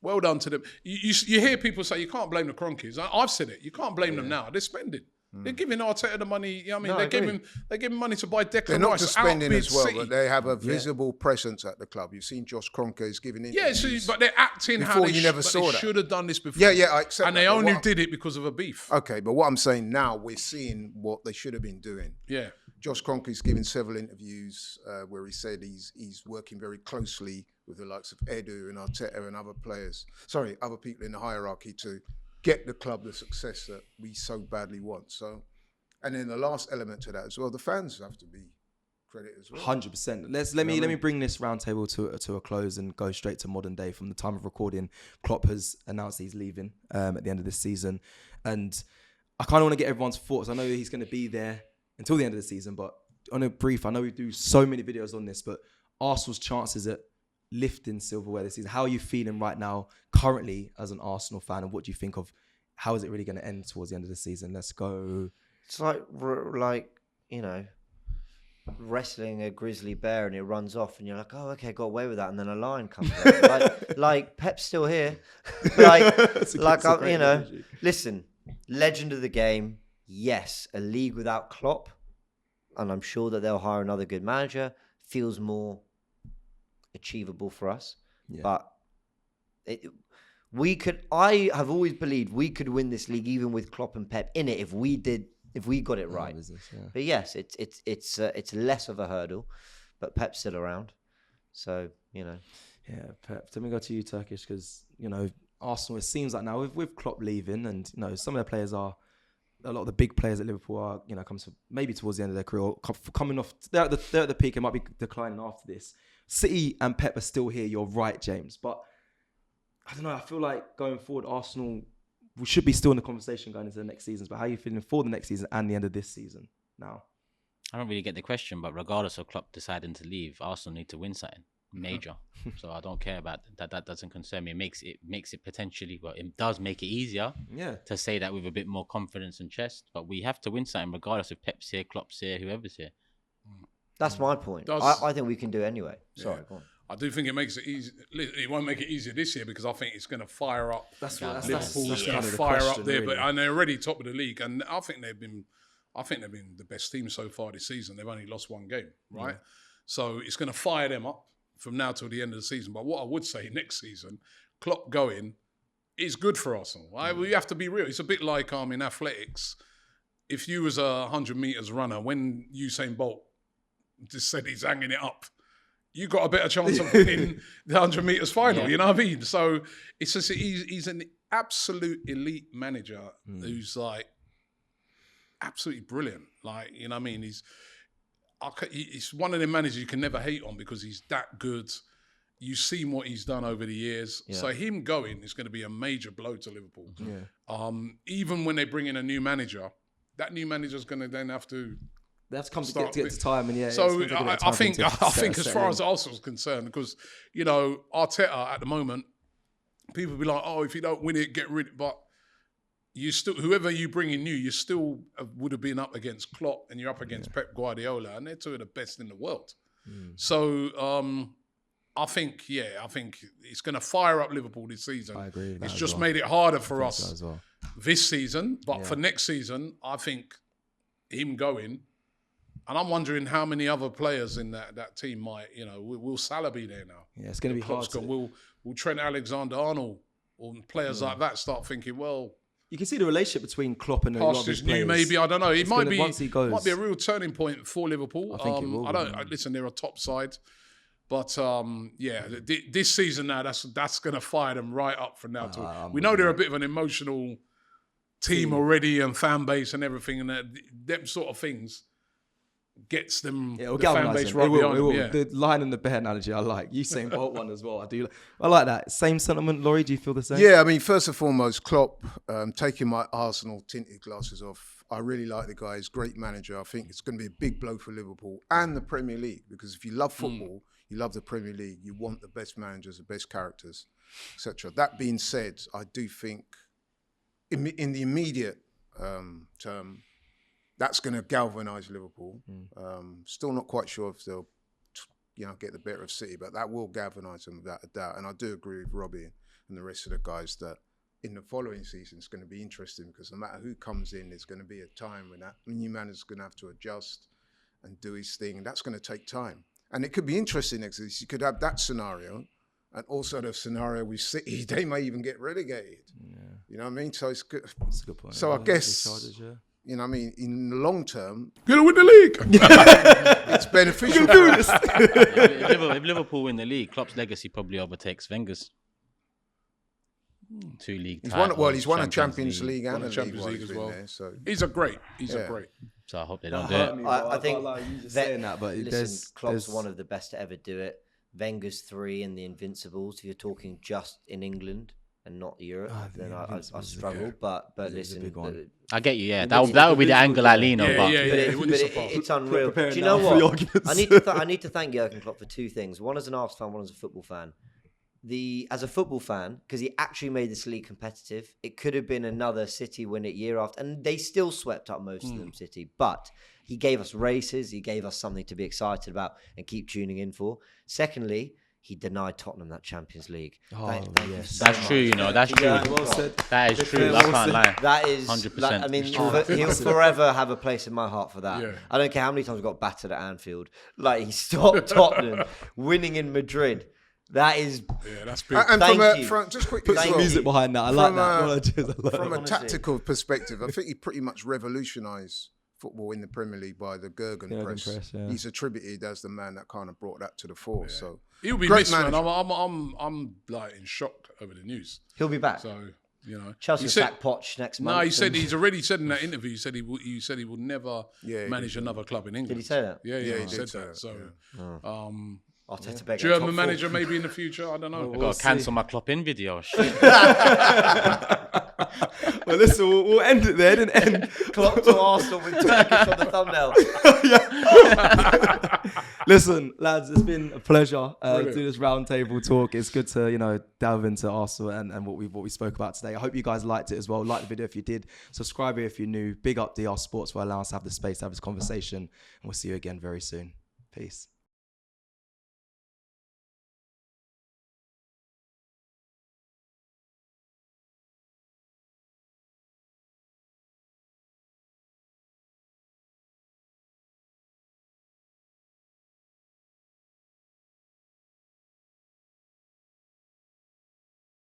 Speaker 2: well done to them. You hear people say, you can't blame the Kroenkes. I've said it. You can't blame them now. They're spending. They're giving Arteta the money. You know what I mean? They're giving money to buy Declan Rice.
Speaker 1: They're not just spending as well,
Speaker 2: City.
Speaker 1: but they have a visible presence at the club. You've seen Josh Kroenkes giving interviews.
Speaker 2: but they're acting how they should have done this before.
Speaker 1: Yeah, I accept
Speaker 2: and they only did it because of a beef.
Speaker 1: Okay, but what I'm saying now, we're seeing what they should have been doing.
Speaker 2: Yeah.
Speaker 1: Josh Kroenkes giving several interviews where he said he's working very closely with the likes of Edu and Arteta and other people in the hierarchy to get the club the success that we so badly want. So, and then the last element to that as well, the fans have to be credit as well.
Speaker 5: 100%. Let me bring this roundtable to a close and go straight to modern day. From the time of recording, Klopp has announced he's leaving at the end of this season, and I kind of want to get everyone's thoughts. I know he's going to be there until the end of the season, but on a brief, I know we do so many videos on this, but Arsenal's chances at lifting silverware this season. How are you feeling right now, currently, as an Arsenal fan, and what do you think of how is it really going to end towards the end of the season? Let's go.
Speaker 3: It's like wrestling a grizzly bear and it runs off and you're like, oh, okay, got away with that, and then a lion comes out. like Pep's still here. Listen, legend of the game. Yes, a league without Klopp, and I'm sure that they'll hire another good manager, feels more achievable for us. Yeah. But I have always believed we could win this league even with Klopp and Pep in it if we got it right. But yes, it's less of a hurdle, but Pep's still around, so Yeah,
Speaker 5: Pep. Let me go to you, Turkish, because Arsenal. It seems like now with Klopp leaving, and some of their players are. A lot of the big players at Liverpool are, comes maybe towards the end of their career, coming off. They're at the peak. It might be declining after this. City and Pep are still here. You're right, James. But I don't know. I feel like going forward, Arsenal, we should be still in the conversation going into the next seasons. But how are you feeling for the next season and the end of this season now?
Speaker 4: I don't really get the question, but regardless of Klopp deciding to leave, Arsenal need to win something major. So I don't care about that. That doesn't concern me. It makes it potentially, well, it does make it easier to say that with a bit more confidence and chest. But we have to win something regardless if Pep's here, Klopp's here, whoever's here.
Speaker 3: That's my point. I think we can do it anyway. Sorry, go on.
Speaker 2: I do think it makes it easy. It won't make it easier this year because I think it's going to fire up.
Speaker 5: That's
Speaker 2: Liverpool's going to fire up there, really. And they're already top of the league, and I think they've been the best team so far this season. They've only lost one game, right? Yeah. So it's going to fire them up from now till the end of the season. But what I would say next season, Klopp going is good for Arsenal. We have to be real. It's a bit like in athletics. If you was a 100 meters runner, when Usain Bolt just said he's hanging it up, you got a better chance of winning the 100 meters final. You know what I mean? So it's just he's an absolute elite manager who's like absolutely brilliant. Like, you know what I mean? He's one of the managers you can never hate on because he's that good. You've seen what he's done over the years. Yeah. So him going is going to be a major blow to Liverpool. Yeah. Even when they bring in a new manager, that new manager's going to then have to...
Speaker 5: They have to come to get to time. And
Speaker 2: so I think as far as Arsenal's concerned, because, Arteta at the moment, people be like, oh, if you don't win it, get rid of it. But you still, whoever you bring in new, you still would have been up against Klopp and you're up against Pep Guardiola, and they're two of the best in the world. So I think it's going to fire up Liverpool this season.
Speaker 5: I agree.
Speaker 2: It's just made it harder for us
Speaker 5: as well.
Speaker 2: this season, but for next season, I think him going, and I'm wondering how many other players in that team might, will Salah be there now?
Speaker 5: Yeah, it's going to be hard.
Speaker 2: Will Trent Alexander-Arnold or players like that start thinking, well,
Speaker 5: you can see the relationship between Klopp and a lot of his players.
Speaker 2: Maybe, I don't know. It might be
Speaker 5: once he goes,
Speaker 2: might be a real turning point for Liverpool.
Speaker 5: I think it will.
Speaker 2: Listen, they're a top side, but this season now that's going to fire them right up from now. We know they're a bit of an emotional team already, and fan base and everything, and them sort of things gets them the fan base right behind them. Yeah.
Speaker 5: The lion and the bear analogy I like. Usain Bolt one as well. I like that. Same sentiment, Laurie. Do you feel the same?
Speaker 1: Yeah, I mean, first and foremost, Klopp, taking my Arsenal tinted glasses off, I really like the guy. He's a great manager. I think it's going to be a big blow for Liverpool and the Premier League, because if you love football, you love the Premier League, you want the best managers, the best characters, etc. That being said, I do think in the immediate term, that's going to galvanise Liverpool. Still not quite sure if they'll, get the better of City, but that will galvanise them without a doubt. And I do agree with Robbie and the rest of the guys that in the following season it's going to be interesting, because no matter who comes in, there's going to be a time when that new manager's going to have to adjust and do his thing, and that's going to take time. And it could be interesting next season. You could have that scenario, and also the scenario with City, they may even get relegated. Yeah. You know what I mean? So it's good. That's a good point. So I guess. You know what I mean? In the long term,
Speaker 2: gonna win the league.
Speaker 1: It's beneficial.
Speaker 4: If Liverpool win the league, Klopp's legacy probably overtakes Wenger's. 2 league titles.
Speaker 1: He's won a Champions League and a
Speaker 2: Champions League as well.
Speaker 1: There, so.
Speaker 2: He's a great.
Speaker 4: So I hope they don't do it.
Speaker 3: I think
Speaker 5: saying that, but
Speaker 3: Klopp's one of the best to ever do it. Wenger's 3 and the Invincibles. If you're talking just in England and not Europe, then I struggle. But listen,
Speaker 4: I get you. Yeah, that would be the angle I lean on.
Speaker 3: It's unreal. Do you know what? I need to thank Jurgen Klopp for 2 things. One as an Arsenal fan, one as a football fan. As a football fan, because he actually made this league competitive. It could have been another City win it year after, and they still swept up most of them, City. But he gave us races. He gave us something to be excited about and keep tuning in for. Secondly, he denied Tottenham that Champions League.
Speaker 4: Yes. That's true, That's true.
Speaker 5: Well said.
Speaker 4: That is true. I can't lie.
Speaker 3: That is
Speaker 4: 100%.
Speaker 3: I mean, he'll forever have a place in my heart for that. Yeah. I don't care how many times we got battered at Anfield. He stopped Tottenham winning in Madrid. That is...
Speaker 2: Yeah, that's big.
Speaker 1: And just quickly...
Speaker 5: Put some music behind that. I like that.
Speaker 1: From a tactical perspective, I think he pretty much revolutionised football in the Premier League by the Jurgen press. Yeah. He's attributed as the man that kind of brought that to the fore. Yeah. So
Speaker 2: he'll be missed, man. I'm in shock over the news.
Speaker 3: He'll be back.
Speaker 2: So
Speaker 3: Chelsea sack Poch next month.
Speaker 2: No, he said he's already said in that interview. He said he would never manage another club in England.
Speaker 3: Did he say that?
Speaker 2: Yeah, he said that. So.
Speaker 3: German
Speaker 2: manager maybe in the future. I don't know.
Speaker 4: I've got to cancel my Klopp in video.
Speaker 5: Well, listen, we'll end it there. Didn't end.
Speaker 3: Klopp to Arsenal with Turkish on the thumbnail.
Speaker 5: Listen, lads, it's been a pleasure to do this roundtable talk. It's good to delve into Arsenal and what we spoke about today. I hope you guys liked it as well. Like the video if you did. Subscribe if you're new. Big up DR Sports for allowing us to have the space to have this conversation. And we'll see you again very soon. Peace.